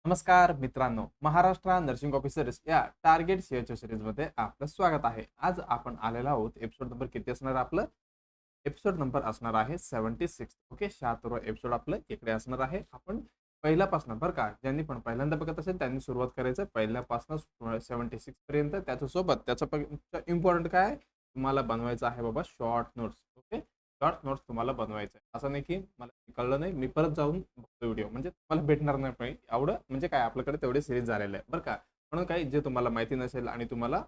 नमस्कार मित्रांनो, Maharashtra nursing officers या टार्गेट सीएचओ सिरीज मध्ये आपलं स्वागत आहे. आज आपण आलेलो आहोत एपिसोड नंबर किती असणार आपलं? एपिसोड नंबर असणार आहे 76. ओके, 76 एपिसोड आपलं इकडे असणार आहे. आपण पहिल्यापासून बरं का, ज्यांनी पण पहिल्यांदा बघत असेल त्यांनी सुरुवात करायचं पहिल्यापासून 76 पर्यंत. त्याच्यासोबत त्याचं इम्पॉर्टंट काय आहे? तुम्हाला बनवायचं आहे बाबा short notes. Okay, short notes तुम्हाला बनवायचं आहे. असं नाही की मला कळलं नाही मी परत जाऊन बघतो व्हिडिओ, म्हणजे तुम्हाला भेटणार नाही. पण एवढं म्हणजे काय, आपल्याकडे तेवढे सिरीज झालेले आहे बरं का. म्हणून काही जे तुम्हाला माहिती नसेल आणि तुम्हाला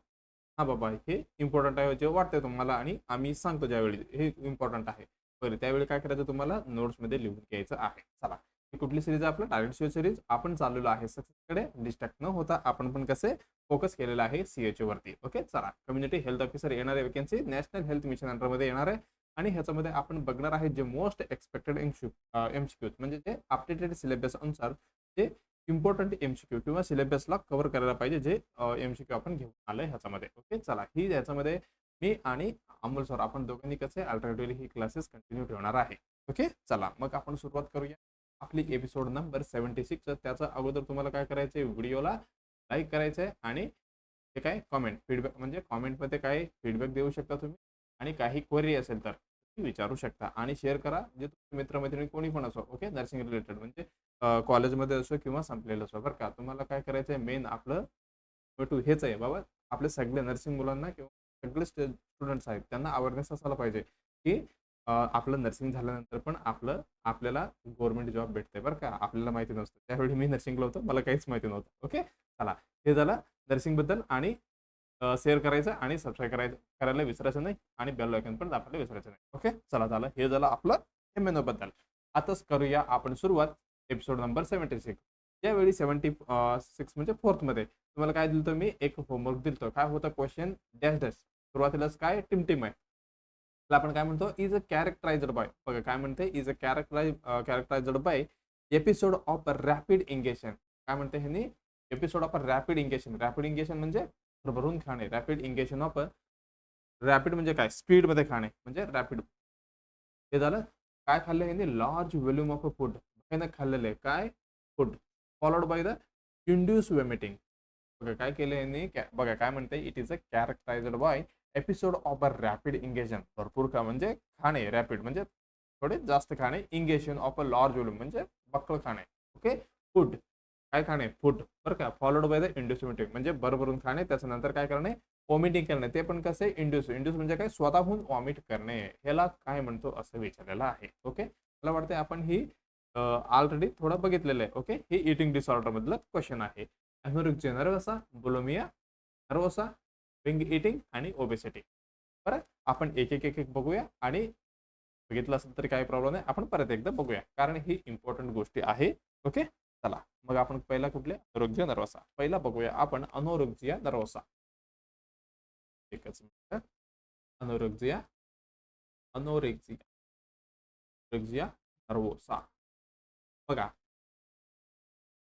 हा बाबा हे इम्पॉर्टंट आहे जे वाटतंय तुम्हाला आणि आम्ही सांगतो ज्यावेळी हे इम्पॉर्टंट आहे बरं, त्यावेळी काय करायचं तुम्हाला नोट्समध्ये लिहून घ्यायचं आहे. चला, ही कुठली सिरीज आहे? आपलं टार्गेट सीओ सिरीज. आपण चाललेलो आहे सक्सेसकडे. डिस्ट्रॅक्ट न होता आपण पण कसे फोकस केलेला आहे सीएचओ वरती. ओके, चला. कम्युनिटी हेल्थ ऑफिसर येणार आहे वेकेन्सी नॅशनल हेल्थ मिशन अंडरमध्ये येणार आहे. आणि ह्याच्यामध्ये आपण बघणार आहे जे मोस्ट एक्सपेक्टेड एमसीक्यू म्हणजे जे अपडेटेड सिलेबस अनुसार जे इम्पॉर्टंट एमसीक्यू किंवा सिलेबसला कव्हर करायला पाहिजे जे एमसीक्यू आपण घेऊन आलोय ह्याच्यामध्ये. ओके, चला. ही ह्याच्यामध्ये मी आणि अमोल सर आपण दोघांनी कसे अल्टरनेटिव्हली ही क्लासेस कंटिन्यू ठेवणार आहे. ओके, चला मग आपण सुरुवात करूया आपली एपिसोड नंबर 76. त्याचा अगोदर तुम्हाला काय करायचंय, व्हिडिओला लाईक करायचंय आणि ते काय कॉमेंट फीडबॅक म्हणजे कॉमेंटमध्ये काय फीडबॅक देऊ शकता तुम्ही आणि काही क्वेरी असेल तर विचारू शकता आणि शेअर करा जे मित्रमैत्रिणी कोणी पण असो. ओके, नर्सिंग रिलेटेड म्हणजे कॉलेजमध्ये असो किंवा संपलेलं असो बरं का. तुम्हाला काय करायचं आहे मेन आपलं टू हेच आहे बाबा, आपले सगळे नर्सिंग मुलांना किंवा सगळे स्टुडंट्स आहेत त्यांना अवेअरनेस असायला पाहिजे की आपलं नर्सिंग झाल्यानंतर पण आपल्याला गव्हर्नमेंट जॉब भेटते बरं का. आपल्याला माहिती नसतं, त्यावेळी मी नर्सिंगला होतो, मला काहीच माहिती नव्हतं. ओके, चला. हे झालं नर्सिंग बद्दल आणि शेअर करायचं आणि सबस्क्राईब करायला विसरायचं नाही आणि बेल आयकॉन पण दाबायला विसरायचं नाही. ओके, चला झालं. हे झालं आपलं एमएनओ बद्दल. आताच करूया आपण सुरुवात एपिसोड नंबर 76. यावेळी 76 म्हणजे फोर्थमध्ये तुम्हाला काय दिलं मी एक होमवर्क दिलतो. काय होतं क्वेश्चन डॅश डॅश. सुरुवातीलाच काय टिमटिम आहे, त्याला आपण काय म्हणतो इज अ कॅरेक्टराइज्ड बाय. बघा काय म्हणते is a कॅरेक्टराइज्ड by episode of rapid ingestion. काय म्हणते ह्यांनी episode of rapid ingestion. Rapid ingestion म्हणजे भरभरून खाणे. रॅपिड इंगेशन ऑफ रॅपिड म्हणजे काय स्पीडमध्ये खाणे म्हणजे रॅपिड. हे झालं. काय खाल्लं यांनी लार्ज व्हॉल्यूम ऑफ फूड. भयानक खाल्लेलं आहे काय food followed by the induce vomiting. बघा काय केलं यांनी बघा काय म्हणते it is a कॅरेक्टराइज्ड by episode of a rapid ingestion. भरपूर का म्हणजे खाणे रॅपिड म्हणजे थोडे जास्त खाणे. Ingestion of a large volume म्हणजे बक्कळ खाणे. ओके, फूड काय खाणे फूड बरं का. Followed by the induce vomiting म्हणजे भरभरून खाणे त्याच्यानंतर काय करणे वॉमिटिंग करणे. ते पण कसे इंड्यूस. इंड्यूस म्हणजे काय स्वतःहून वॉमिट करणे. ह्याला काय म्हणतो असं विचारलेलं आहे. ओके, मला वाटतं आपण ही ऑलरेडी थोडं बघितलेलं आहे. ओके, हे इटिंग डिसऑर्डर मधलं क्वेश्चन आहे. अॅनोरेक्सिया नर्वसा, बुलिमिया नर्वसा, बिंग इटिंग आणि ओबेसिटी. बरं, आपण एक एक एक एक बघूया आणि बघितलं असेल तरी काही प्रॉब्लेम नाही, आपण परत एकदा बघूया कारण ही इम्पॉर्टंट गोष्टी आहे. ओके, चला मग आपण पहिला कुठले अनोरेक्सिया नर्वसा पहिला बघूया आपण. अनोरेक्सिया नर्वसा एकच मिनिट. अनोरेक्सिया अनोरेक्सिया रेक्सिया नर्वोसा. बघा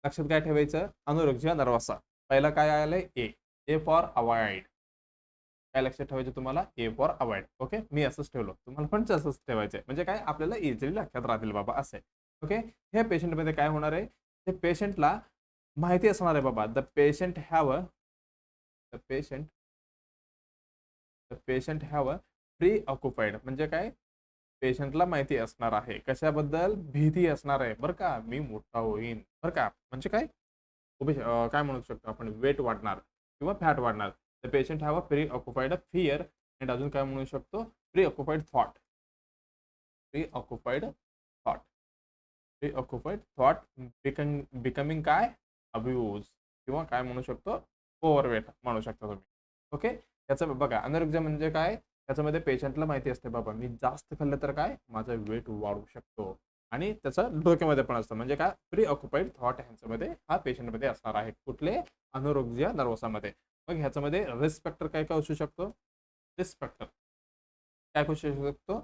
लक्षात काय ठेवायचं अनोरेक्सिया नर्वसा. पहिला काय आलंय ए. A for avoid. काय लक्षात ठेवायचं तुम्हाला ए फॉर अवॉइड. ओके, मी असंच ठेवलं, तुम्हाला पण असंच ठेवायचंय म्हणजे काय आपल्याला इझिली लक्षात राहतील बाबा असे. ओके, हे पेशंटमध्ये काय होणार आहे ते पेशंटला माहिती असणार आहे बाबा. The patient have pre occupied म्हणजे काय पेशंटला माहिती असणार आहे कशाबद्दल भीती असणार आहे बरं का. मी मोठा होईन बरं का म्हणजे काय काय म्हणू शकतो आपण वेट वाढणार किंवा फॅट वाढणार. The patient have a pre occupied fear and अजून काय म्हणू शकतो pre occupied thought. Pre occupied thought pre occupied thought becoming काय अब्यूज किंवा काय म्हणू शकतो ओव्हरवेट म्हणू शकता तुम्ही. ओके, याचं बघा अनोरेक्सिया म्हणजे काय त्याच्यामध्ये पेशंटला माहिती असते बाबा मी जास्त खाल्लं तर काय माझं वेट वाढू शकतो आणि त्याचं डोक्यामध्ये पण असतं म्हणजे काय प्री ऑक्युपाइड थॉट ह्याच्यामध्ये हा पेशंटमध्ये असणार आहे. कुठले अनोरेक्सिया नर्वसामध्ये. मग ह्याच्यामध्ये रिस्क फॅक्टर काय काय असू शकतो. रिस्क फॅक्टर काय असू शकतो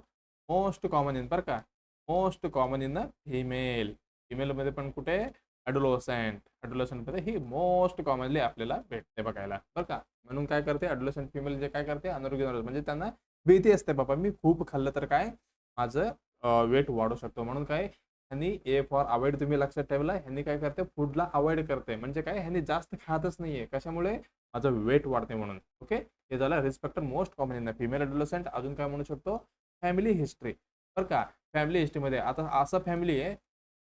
मोस्ट कॉमन इन बरं का. Most common in female. फिमेलमध्ये पण कुठे अडोलसंट मध्ये ही मोस्ट कॉमनली आपल्याला भेटते बघायला बरं का. म्हणून काय करते अडोलसंट फिमेल जे काय करते अनारोग्य म्हणजे त्यांना भीती असते बाबा मी खूप खाल्लं तर काय माझं वेट वाढू शकतो म्हणून काय ह्यांनी ए फॉर अवॉइड तुम्ही लक्षात ठेवला, ह्यांनी काय करते फूडला अवॉइड करते, म्हणजे काय ह्यांनी जास्त खातच नाहीये, कशामुळे माझं वेट वाढते म्हणून. ओके, हे झालं risk factor most common in the female adolescent. अजून काय म्हणू शकतो, फॅमिली हिस्ट्री. बरं का, फॅमिली हिस्ट्रीमध्ये आता असं फॅमिली आहे,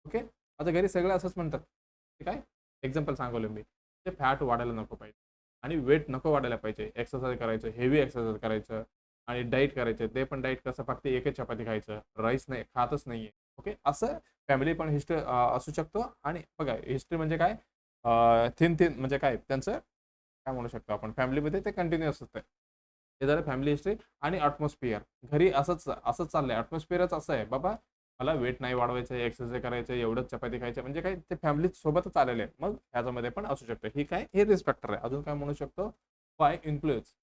ओके, माझ्या घरी सगळे असंच म्हणतात, ठीक आहे. एक्झाम्पल सांगवलं मी, ते फॅट वाढायला नको पाहिजे आणि वेट नको वाढायला पाहिजे, एक्सरसाइज करायचं, हेवी एक्सरसाइज करायचं आणि डाईट करायचं, ते पण डाईट कसं फक्त एकच चपाती खायचं, राईस नाही खातच नाहीये. ओके, असं फॅमिली पण हिस्ट्री असू शकतो. आणि बघा हिस्ट्री म्हणजे काय, थिन थिन म्हणजे काय त्यांचं काय म्हणू शकतो आपण, फॅमिलीमध्ये ते कंटिन्युअस असतं. हे झालं फॅमिली हिस्ट्री. आणि अॅटमॉस्फिअर, घरी असंच असंच चाललंय, अॅटमॉस्फिअरच असं आहे बाबा, मला वेट नाही वाढवायचं, एक्सरसाइज करायचं, एवढंच चपाती खायचं, म्हणजे काय ते फॅमिली सोबतच आलेले आहे. मग ह्याच्यामध्ये पण असू शकतं. ही काय हे रिस्क फॅक्टर आहे. अजून काय म्हणू शकतो, by influence,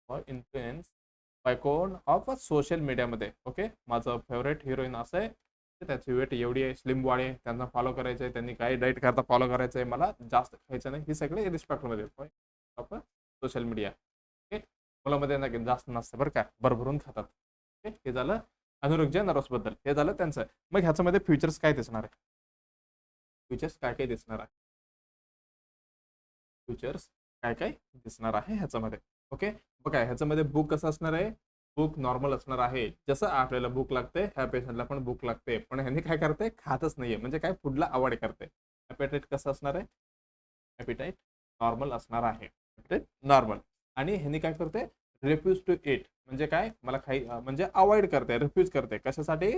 by influence by कोण ऑफ सोशल मीडियामध्ये. ओके, माझं फेवरेट हिरोईन असं आहे, त्याची वेट एवढी आहे, स्लिम बॉडी आहे, त्यांना फॉलो करायचं आहे, त्यांनी काही डाईट करता फॉलो करायचं आहे, मला जास्त खायचं नाही, ही सगळे रिस्क फॅक्टरमध्ये ऑफ सोशल मीडिया. ओके, मुलामध्ये ना जास्त नसतं बरं का, भरभरून खातात. ओके, हे झालं अनुरोग्य नर्वस बद्दल, हे झालं त्यांचं. मग ह्याच्यामध्ये फ्युचर्स काय दिसणार आहे, फ्युचर्स काय काय दिसणार आहे, फ्युचर्स काय काय दिसणार आहे ह्याच्यामध्ये. ओके, बघा ह्याच्यामध्ये बुक कसं असणार आहे, बुक नॉर्मल असणार आहे, जसं आपल्याला भूक लागते ह्या पेशंटला पण भूक लागते, पण ह्यांनी काय करते खातच नाहीये, म्हणजे काय फूडला अवॉइड करते. ॲपेटाईट कसं असणार आहे, ॲपेटाईट नॉर्मल असणार आहे, ॲपेटाईट नॉर्मल. आणि ह्यांनी काय करते, रिफ्यूज टू इट, म्हणजे काय मला म्हणजे अवॉइड करते, रिफ्यूज करते, कशासाठी,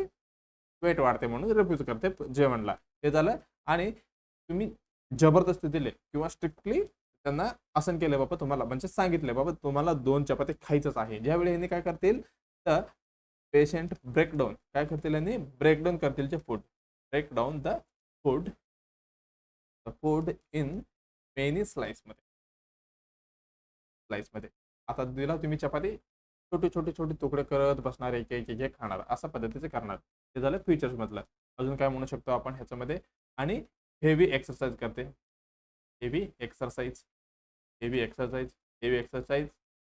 वेट वाढते म्हणून रिफ्यूज करते जेवणला. हे झालं. आणि तुम्ही जबरदस्ती दिले किंवा स्ट्रिक्टली त्यांना असं केलं बाबा, तुम्हाला म्हणजे सांगितलं बाबा तुम्हाला 2 चपाती खायचंच आहे, ज्यावेळी यांनी काय करतील, तर पेशंट ब्रेकडाऊन काय करतील, यांनी ब्रेकडाऊन करतील जे food, breakdown the food, the food in many स्लाइसमध्ये. आता दिला तुम्ही चपाती, छोटे छोटे छोटे तुकडे करत बसणार, एक एक एक एक खाणार, अशा पद्धतीचे करणार. ते झालं फीचर्स मधलं. अजून काय म्हणू शकतो आपण ह्याच्यामध्ये, आणि हेवी एक्सरसाइज करते, heavy exercise, heavy exercise, heavy exercise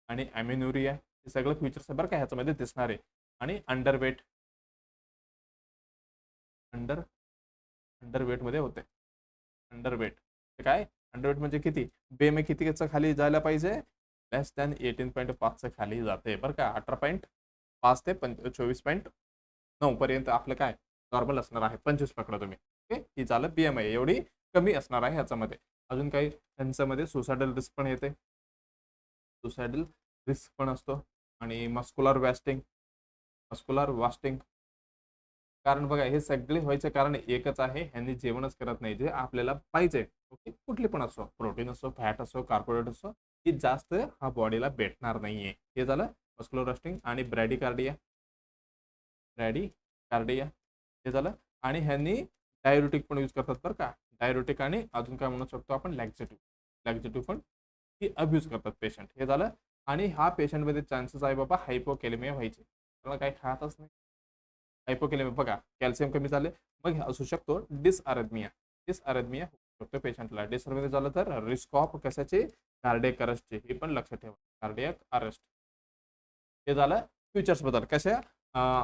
आणि ॲमिन्युरिया, हे सगळं फीचर्स बरं का ह्याच्यामध्ये दिसणार आहे. आणि अंडरवेट, अंडर अंडरवेट मध्ये होते, अंडरवेट काय, अंडरवेट म्हणजे किती, बेमे कितीचं खाली जायला पाहिजे, लेस दॅन 18.5 खाली जाते बरं का, 18.5 ते 24.9 पर्यंत आपलं काय नॉर्मल असणार आहे, 25 पकडा तुम्ही. ओके, ही झालं BMI एवढी कमी असणार आहे ह्याच्यामध्ये. अजून काही त्यांच्यामध्ये सुसायडल रिस्क पण येते, सुसायडल रिस्क पण असतो. आणि मस्क्युलर वॅस्टिंग, मस्क्युलर वास्टिंग, कारण बघा हे सगळे व्हायचं कारण एकच आहे, ह्यांनी जेवणच करत नाही जे आपल्याला पाहिजे. ओके, कुठली पण असो, प्रोटीन असो, फॅट असो, कार्बोहायड्रेट असो, की जास्त हा बॉडीला भेटणार नाहीये. हे झालं मस्क्युलर रस्टिंग. आणि ब्रॅडिकार्डिया, ब्रॅडिकार्डिया हे झालं. आणि ह्यांनी डायरुटिक पण यूज करतात बरं का, डायरुटिक. आणि अजून काय म्हणू शकतो आपण, लॅक्झेटिव्ह, लॅक्झेटिव्ह पण ही अब्यूज करतात पेशंट. हे झालं. आणि हा पेशंटमध्ये चान्सेस आहे बाबा हायपोकॅलेमिया व्हायचे, त्याला काही खातच नाही, हायपोकॅलेमिया बघा, कॅल्शियम कमी झाले, मग असू शकतो डिसअरेथमिया, डिसअरेथमिया होऊ शकतो पेशंटला. डिसअरेथमिया झालं तर रिस्क ऑफ कशाचे, कार्डियक अरेस्टचे, हे पण लक्षात ठेवा, कार्डियक अरेस्ट. हे झालं फ्युचर्स बद्दल, कशा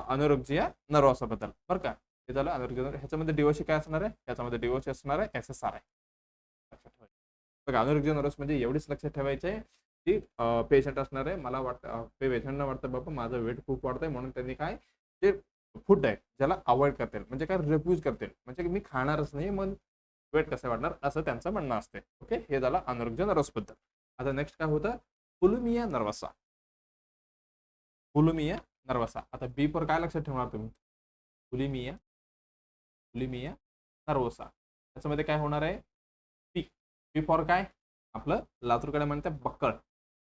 अनुरोग्जिया नर्वसा बद्दल बरं का. हे झालं अनुरोग्य. ह्याच्यामध्ये डिओसी काय असणार आहे, ह्याच्यामध्ये डिओसी असणार आहे SSRI, लक्षात ठेवायचं. बघा अनुरोग्य नर्वस म्हणजे एवढीच लक्षात ठेवायचं आहे की पेशंट असणार आहे, मला वाटतं ते पेशंटला वाटतं बाबा माझं वेट खूप वाढतंय, म्हणून त्यांनी काय जे फूड आहे ज्याला अवॉइड करतील, म्हणजे काय रिफ्यूज करतील, म्हणजे मी खाणारच नाही, मग वेट कसं वाढणार असं त्यांचं म्हणणं असते. ओके, हे झालं अनुरोग्य नर्वस बद्दल. आता नेक्स्ट काय होतं, बुलिमिया नर्वसा, बुलिमिया नर्वसा. आता बी पर काय लक्षात ठेवणार तुम्ही, बुलिमिया, बुलिमिया नर्वसा. त्याच्यामध्ये काय होणार आहे, बी, बी फॉर काय, आपलं लातूरकडे म्हणतात बक्कळ,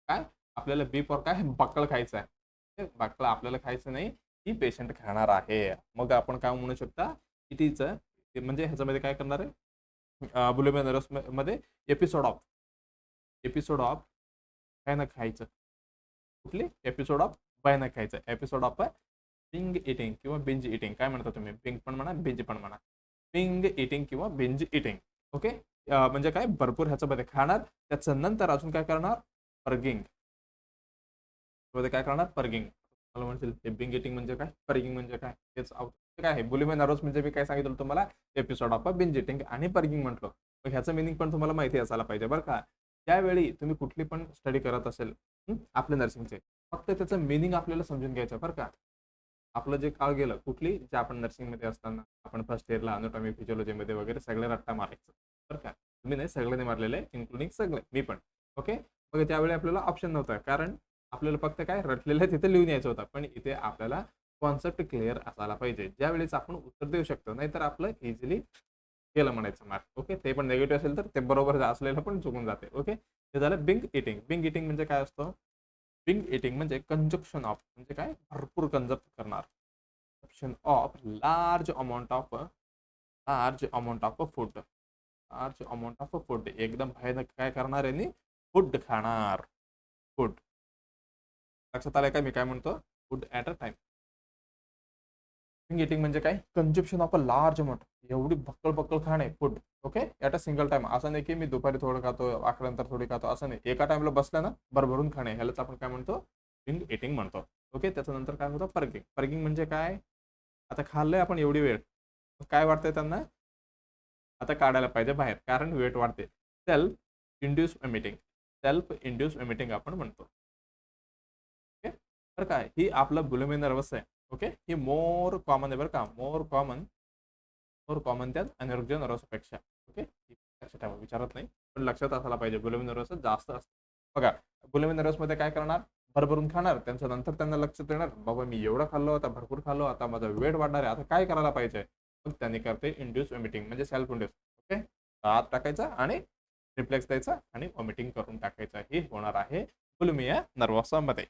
काय आपल्याला बी फॉर काय, बक्कळ खायचं आहे, बक्कळ आपल्याला खायचं नाही, ही पेशंट खाणार आहे. मग आपण काय म्हणू शकता, इट इज म्हणजे ह्याच्यामध्ये काय करणार आहे, बुलिमिया नर्वस मध्ये एपिसोड ऑफ काय ना खायचं, कुठली एपिसोड ऑफ भयानक खायचं, एपिसोड ऑफ बिंग इटिंग किंवा बिंज इटिंग, काय म्हणता तुम्ही, बिंग पण म्हणा, बिंज पण म्हणा, बिंग इटिंग किंवा बिंज इटिंग. ओके, म्हणजे काय भरपूर ह्याच्यामध्ये खाणार, त्याचं नंतर अजून काय करणार, पर्गिंग, मध्ये काय करणार, पर्गिंग. मला म्हणतील बिंग इटिंग म्हणजे काय, पर्गिंग म्हणजे काय, तेच काय आहे बुलिमिया नर्वस म्हणजे मी काय सांगितलं तुम्हाला एपिसोड ऑफ बिंज इटिंग आणि पर्गिंग म्हटलं. मग ह्याचं मिनिंग पण तुम्हाला माहिती असायला पाहिजे बरं का. त्यावेळी तुम्ही कुठली पण स्टडी करत असेल आपले नर्सिंगचे, फक्त त्याचं मिनिंग आपल्याला समजून घ्यायचं बरं का. आपलं जे काळ गेलं कुठली जे आपण नर्सिंगमध्ये असताना आपण फर्स्ट इयरला अनोटॉमी फिजिओलॉजीमध्ये वगैरे सगळे रट्टा मारायचं बरं का. तुम्ही नाही सगळ्यांनी मारलेले इन्क्लुडिंग सगळे मी पण. ओके. मग त्यावेळी आपल्याला ऑप्शन नव्हता कारण आपल्याला फक्त काय रटलेलं आहे तिथे लिहून यायचं होतं. पण इथे आपल्याला कॉन्सेप्ट क्लिअर असायला पाहिजे ज्यावेळेस आपण उत्तर देऊ शकतो. नाहीतर आपलं इझिली केलं म्हणायचं मार्क. ओके. ते पण निगेटिव्ह असेल तर ते बरोबर असलेलं पण चुकून जाते. ओके. हे झालं बिंग इटिंग. बिंग इटिंग म्हणजे काय असतं? बिंग इटिंग म्हणजे कंजप्शन ऑफ म्हणजे काय भरपूर कंजप्ट करणार. Consumption of large amount of food. Large amount of food एकदम भयानक काय करणार आहे फूड खाणार. फूड लक्षात आलंय का मी काय म्हणतो? Food at a time. Eating म्हणजे काय consumption of a large amount एवढी बक्कळ बक्कळ खाणे food. Okay. At a single time. असं नाही की मी दुपारी थोडं खातो 11 नंतर थोडी खातो असं नाही. एका टाइमला बसलं ना भरभरून खाणे ह्यालाच आपण काय म्हणतो बिंग इटिंग म्हणतो. ओके. त्याच्यानंतर काय होतं पर्गिंग. पर्गिंग म्हणजे काय आता खाल्लंय आपण एवढी वेळ काय वाटतंय त्यांना आता काढायला पाहिजे बाहेर कारण वेट वाढते. Self induce vomiting. Self induce vomiting आपण म्हणतो. ओके. बरं काय ही आपलं बुलिमिया नर्वस आहे. ओके. ही मोर कॉमन आहे बरं का. मोर कॉमन त्यात अनिरुद्ध नर्वसपेक्षा. ओके. लक्षात ठेवा विचारत नाही पण लक्षात असायला पाहिजे बुलिमिया नर्वस जास्त असतं. बघा बुलिमिया नर्वसमध्ये काय करणार भरभरून खाणार त्यांच्या नंतर त्यांना लक्षात येणार बाबा मी एवढं खाल्लो आता भरपूर खाल्लो आता माझा वेट वाढणार आहे आता काय करायला पाहिजे. मग त्यांनी करते इंड्यूस वॉमिटिंग म्हणजे सेल्फ इंड्यूस. ओके. आत टाकायचा आणि रिफ्लेक्स द्यायचा आणि वॉमिटिंग करून टाकायचं हे होणार आहे बुलिमिया नर्वसमध्ये.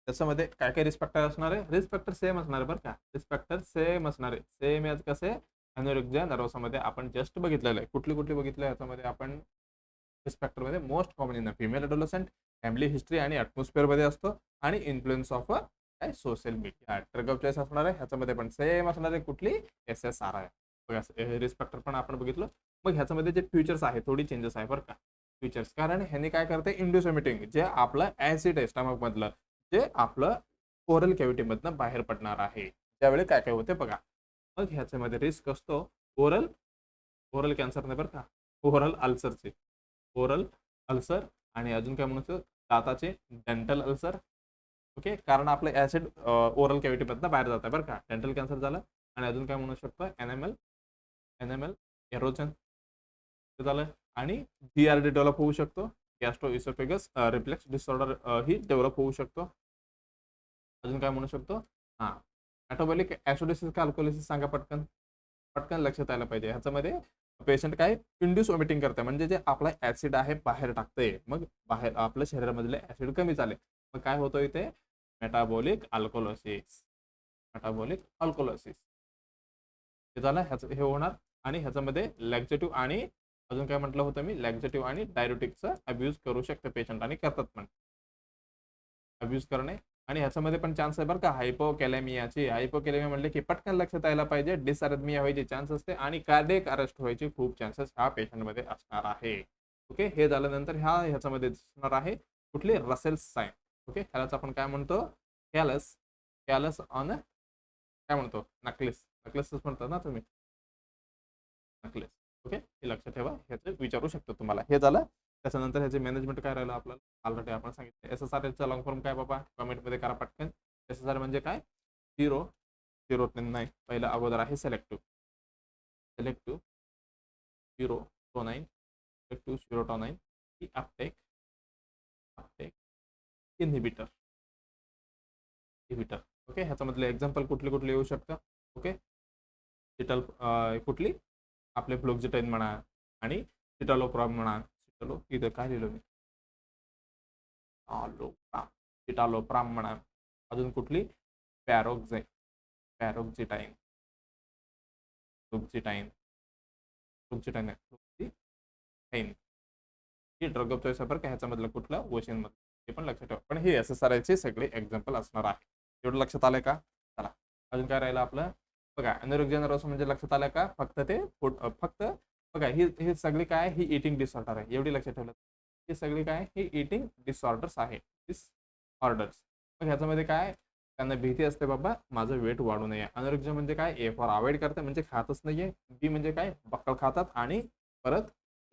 त्याच्यामध्ये काय काय रिस्क फॅक्टर असणार आहे रिस्क फॅक्टर सेम असणार आहे बरं का. रिस्क फॅक्टर सेम असणार आहे सेम याच कसे अनिरुद्ध नर्वसमध्ये आपण जस्ट बघितलेलं आहे. कुठली कुठली बघितलं याच्यामध्ये आपण रिस्क फॅक्टरमध्ये most common in female adolescent family history आणि ॲटमॉस्फिअरमध्ये असतो आणि इन्फ्लुएन्स ऑफ काय social media drug of choice असणार आहे ह्याच्यामध्ये पण सेम असणार आहे कुठली SSRI. बघा रिस्क फॅक्टर पण आपण बघितलं. मग ह्याच्यामध्ये जे फ्युचर्स आहे थोडी चेंजेस आहे बरं का. फ्युचर्स कारण ह्याने काय करते इंड्यूस वॉमिटिंग जे आपलं ऍसिड आहे स्टमक मधलं जे आपलं ओरल कॅव्हिटीमधनं बाहेर पडणार आहे त्यावेळी काय काय होते बघा. मग ह्याच्यामध्ये रिस्क असतो ओरल ओरल कॅन्सर नाही बरं का ओरल अल्सरचे. ओरल अल्सर आणि अजून काय म्हणतो दाताचे डेंटल अल्सर. ओके. कारण आपलं ऍसिड ओरल कॅव्हिटीमधनं बाहेर जात आहे बरं का. डेंटल कॅन्सर झालं आणि अजून काय म्हणू शकतो एनएमएल एरोजन झालं आणि GRD डेव्हलप होऊ शकतो. गॅस्ट्रो इसोफेगस रिफ्लेक्स डिसऑर्डर ही डेव्हलप होऊ शकतो. अजून काय म्हणू शकतो हां मेटाबॉलिक ऍसिडोसिस का अल्कोहोलिसिस सांगा पटकन पटकन लक्षात यायला पाहिजे. ह्याच्यामध्ये पेशंट काय इंड्यूस वॉमिटिंग करते म्हणजे जे आपला ऍसिड आहे बाहेर टाकते मग बाहेर आपल्या शरीरामधले ऍसिड कमी झाले मग काय होतं इथे मेटाबॉलिक अल्कोहोलिसिस. मेटाबॉलिक अल्कोहोलिसिस हे झालं ह्याचं हे होणार आणि ह्याच्यामध्ये लॅक्झेटिव्ह आणि अजून काय म्हटलं होतं मी लॅक्झेटिव्ह आणि डायरेटिक्सचा अब्यूज करू शकते पेशंट आणि करतात पण अब्यूज करणे. आणि ह्याच्यामध्ये पण चान्स आहे बरं का हायपोकॅलेमियाची. हायपोकॅलेमिया म्हणले की पटकन लक्षात यायला पाहिजे डिसअरिथमिया व्हायचे चान्स असते आणि कार्डियक अरेस्ट व्हायचे खूप चान्सेस ह्या पेशंटमध्ये असणार आहे. ओके. हे झाल्यानंतर ह्याच्यामध्ये दिसणार आहे कुठली रसेल्स साइन. ओके. ह्यालाच आपण काय म्हणतो कॅलस कॅलस ऑन काय म्हणतो नक्लेस नक्लेसच म्हणतात ना तुम्ही नक्लेस. ओके. हे लक्षात ठेवा ह्याचं विचारू शकतो तुम्हाला. हे झालं. त्याच्यानंतर ह्याचे मॅनेजमेंट काय राहिलं आपल्याला ऑलरेडी आपण सांगितलं. SSRIचा लॉंग फॉर्म काय बाबा कमेंटमध्ये करा पटकन. SSRI म्हणजे काय नाही पहिलं अगोदर आहे सेलेक्टिव्ह सेरोटोनाइन ही अपटेक इनहिबिटर. ओके. ह्याच्यामधले एक्झाम्पल कुठले कुठले येऊ शकतं. ओके. सिटल कुठली आपले फ्लोक्झिटाइन म्हणा आणि सिटालोप्राम म्हणा इथं काय लिहिलं मी सिटालोप्राम म्हणा अजून कुठली पॅरोक्झिटाइन ही ड्रग ऑफ चॉईस बरं का ह्याच्यामधलं कुठलं ओशनमधलं हे पण लक्षात ठेवा. पण हे SSRI चे सगळे एक्झाम्पल असणार आहे. एवढं लक्षात आलंय का. चला अजून काय राहिलं आपलं बघा अनिरुद्ध नर्वस म्हणजे लक्षात आलं का फक्त ते फक्त बघा हे सगळे काय ही इटिंग डिसऑर्डर आहे एवढी लक्षात ठेवलं. हे सगळे काय हे इटिंग डिसऑर्डर्स आहे डिसऑर्डर्स. मग ह्याच्यामध्ये काय त्यांना भीती असते बाबा माझं वेट वाढू नये. अनोरेक्सिया म्हणजे काय, ए फॉर अवॉइड करते म्हणजे खातच नाहीये. बी म्हणजे काय, बक्कळ खातात आणि परत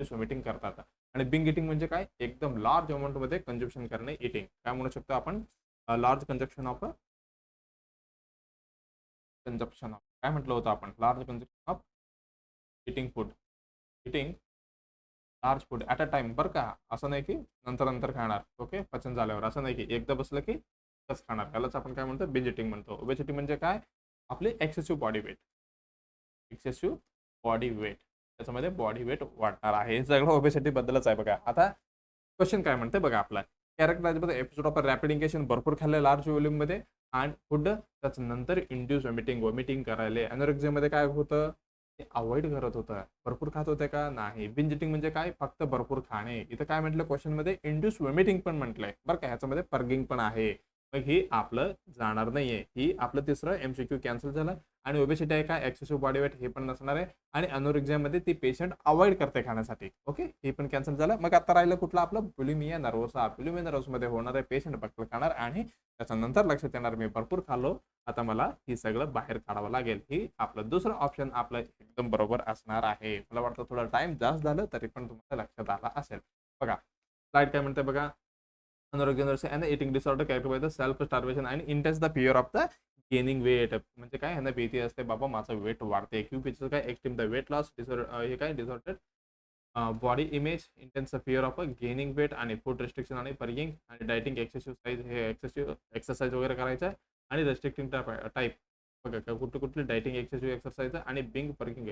व्हॉमिटिंग करतात. आणि बिंग इटिंग म्हणजे काय, एकदम लार्ज अमाऊंट मध्ये कंझम्पशन करणे, इटिंग. काय म्हणू शकतो आपण, लार्ज कंझम्पशन ऑफ काय म्हटलं होतं आपण, large consumption of eating food, eating large food at a time. बरं का, असं नाही की नंतर नंतर खाणार. ओके, पचन झाल्यावर असं नाही की एकदा बसलं की तसं खाणार. त्यालाच आपण काय म्हणतो, बिंज इटिंग म्हणतो. ओबेसिटी म्हणजे काय, आपली excessive body weight, excessive body weight, त्याच्यामध्ये बॉडी वेट वाढणार आहे. हे सगळं ओबेसिटी बद्दलच आहे. बघा आता क्वेश्चन काय म्हणते बघा आपला, कॅरेक्टराइजमध्ये एपिसोड ऑफ रॅपिड इंगेशन, भरपूर खाल्ले लार्ज व्हॉल्यूम मध्ये आणि फूड, त्याच्यानंतर इंड्यूस वॉमिटिंग करायला. अनोरेक्सियामध्ये काय होतं, ते अवॉइड करत होतं. भरपूर खात होते का, नाही. बिंज इटिंग म्हणजे काय, फक्त भरपूर खाणे. इथं काय म्हटलं क्वेश्चन मध्ये, इंड्यूस वॉमिटिंग पण म्हटलंय बरं का, ह्याच्यामध्ये पर्गिंग पण आहे. मग ही आपलं जाणार नाहीये, ही आपलं तिसरं एमसीक्यू कॅन्सल झालं. आणि ओबेसिटी आहे का, एक्सेसिव्ह बॉडी वेट, हे पण नसणार आहे. आणि अनोरेक्सियामध्ये ती पेशंट अवॉइड करते खाण्यासाठी. ओके, हे पण कॅन्सल झालं. मग आता राहिलं कुठलं आपलं, बुलिमिया नर्वोसा. बुलिमिया नर्वोसमध्ये होणार आहे, पेशंट बक्कळ खाणार आणि त्याच्यानंतर लक्षात येणार मी भरपूर खाल्लो, आता मला ही सगळं बाहेर काढावं लागेल. ही आपलं दुसरं ऑप्शन आपलं एकदम बरोबर असणार आहे. मला वाटतं थोडा टाइम जास्त झालं तरी पण तुम्हाला लक्षात आला असेल. बघा स्लाइड काय म्हणते बघा, anorexia and eating disorder character by the self starvation and intense the fear of the gaining weight. म्हणजे काय, ह्यांना भीती असते बाबा माझं वेट वाढते. क्यू पिक्चर काय, एक्स्ट्रीम द वेट लॉस, हे काय disorder body image, intense fear of gaining weight आणि फूड रिस्ट्रिक्शन आणि पर्गिंग आणि डायटिंग, एक्सरसाइज, हे एक्सरसाइज वगैरे करायचं आहे. आणि रेस्ट्रिक्टिंग टाईप बघा, कुठली डायटिंग, एक्सेसिव्ह एक्सरसाइज आणि बिंग पर्गिंग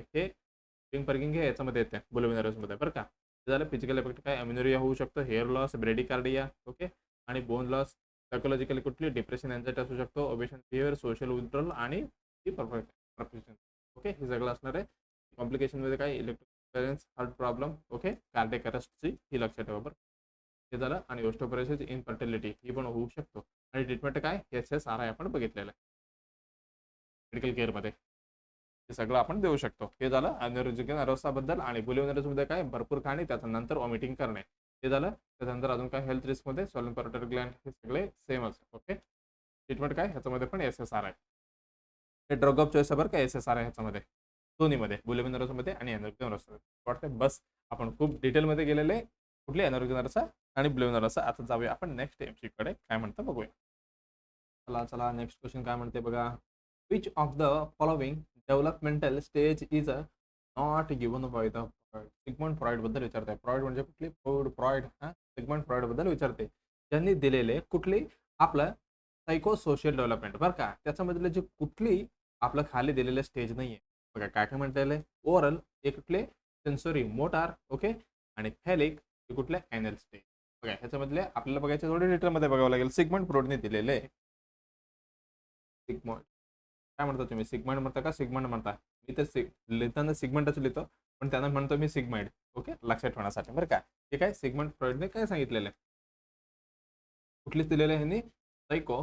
हे याच्यामध्ये येते बुलिमिया बरं का. झालं फिजिकल इफेक्ट काय, अमिनोरिया होऊ शकतो, हेअर लॉस, ब्रेडिकार्डिया. ओके, आणि बोन लॉस. सायकोलॉजिकली कुठली, डिप्रेशन, एन्झायटी असू शकतो, ओबेशन बिहेवियर, सोशल विथड्रॉल आणि परफेक्शन. ओके, हे सगळं असणार आहे. कॉम्प्लिकेशनमध्ये काय, electric heart problem. Okay, cardiac अरेस्टची ही लक्षात ठेवा बरं. हे झालं. आणि ओस्टोपरोसिस, इनफर्टिलिटी ही पण होऊ शकतो. आणि ट्रीटमेंट काय, SSRI आपण बघितलेलं आहे मेडिकल केअरमध्ये, हे सगळं आपण देऊ शकतो. हे झालं अनोरेक्सिया नर्वोसाबद्दल. आणि बुलिमिया नर्वोसामध्ये काय, भरपूर खाणे, त्याच्यानंतर वॉमिटिंग करणे. हे झालं. त्याच्यानंतर अजून काय, हेल्थ रिस्कमध्ये सोलन पॅरोटाइड ग्लँड, हे सगळे सेमच. ओके, ट्रीटमेंट काय, ह्याच्यामध्ये पण SSRI. हे ड्रग ऑफ चॉईस बरं का, SSRI ह्याच्यामध्ये दोन्हीमध्ये, बुलिमिया नर्वोसामध्ये आणि अनोरेक्सिया नर्वोसामध्ये. वाटतं बस आपण खूप डिटेलमध्ये गेलेले कुठली, अनोरेक्सिया नर्वोसा आणि बुलिमिया नर्वोसा. आता जाऊया आपण नेक्स्ट एमसी कडे, काय म्हणतं बघूया. चला चला, नेक्स्ट क्वेश्चन काय म्हणते बघा, which of the following developmental stage is not given by the Freud. Sigmund Freud बद्दल विचारते. फ्रॉइड म्हणजे कुठली, फ्रॉइड सिग्मंड फ्रॉइड बद्दल विचारते. त्यांनी दिलेले कुठली, आपलं सायको सोशल डेव्हलपमेंट बरं का, त्याच्यामधले जे कुठली आपलं खाली दिलेले स्टेज नाहीये बघा. काय काय म्हणता, ओरल हे कुठले, सेन्सोरी मोटार. ओके, आणि फॅलिक हे कुठले, एनल स्टेज. बघा ह्याच्यामधले आपल्याला बघायचे, थोडे डिटेलमध्ये बघावं लागेल. सिग्मंड फ्रॉइडने दिलेले सिग्मंड, काय म्हणता तुम्ही, सिग्मंड म्हणता का सिग्मंड म्हणता, मी तर लिहिताना सिग्मंडच लिहितो, पण त्यांना म्हणतो मी सिग्माइड. ओके, लक्षात ठेवण्यासाठी बरं का. हे काय, सिग्मंड फ्रॉइडने काय सांगितलेलं आहे, कुठलीच दिलेलं आहे ह्यांनी, psycho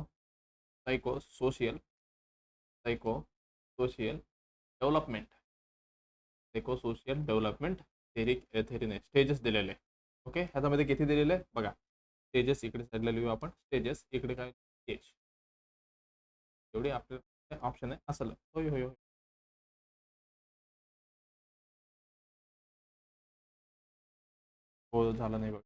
psycho social development, psycho development थेरीने स्टेजेस दिलेले. ओके, ह्याच्यामध्ये किती दिलेले बघा, स्टेजेस इकडे साईडला लिहू आपण, स्टेजेस इकडे काय, स्टेज एवढे आपले ऑप्शन आहे असं. होय होय होय, हो झालं नाही बघ.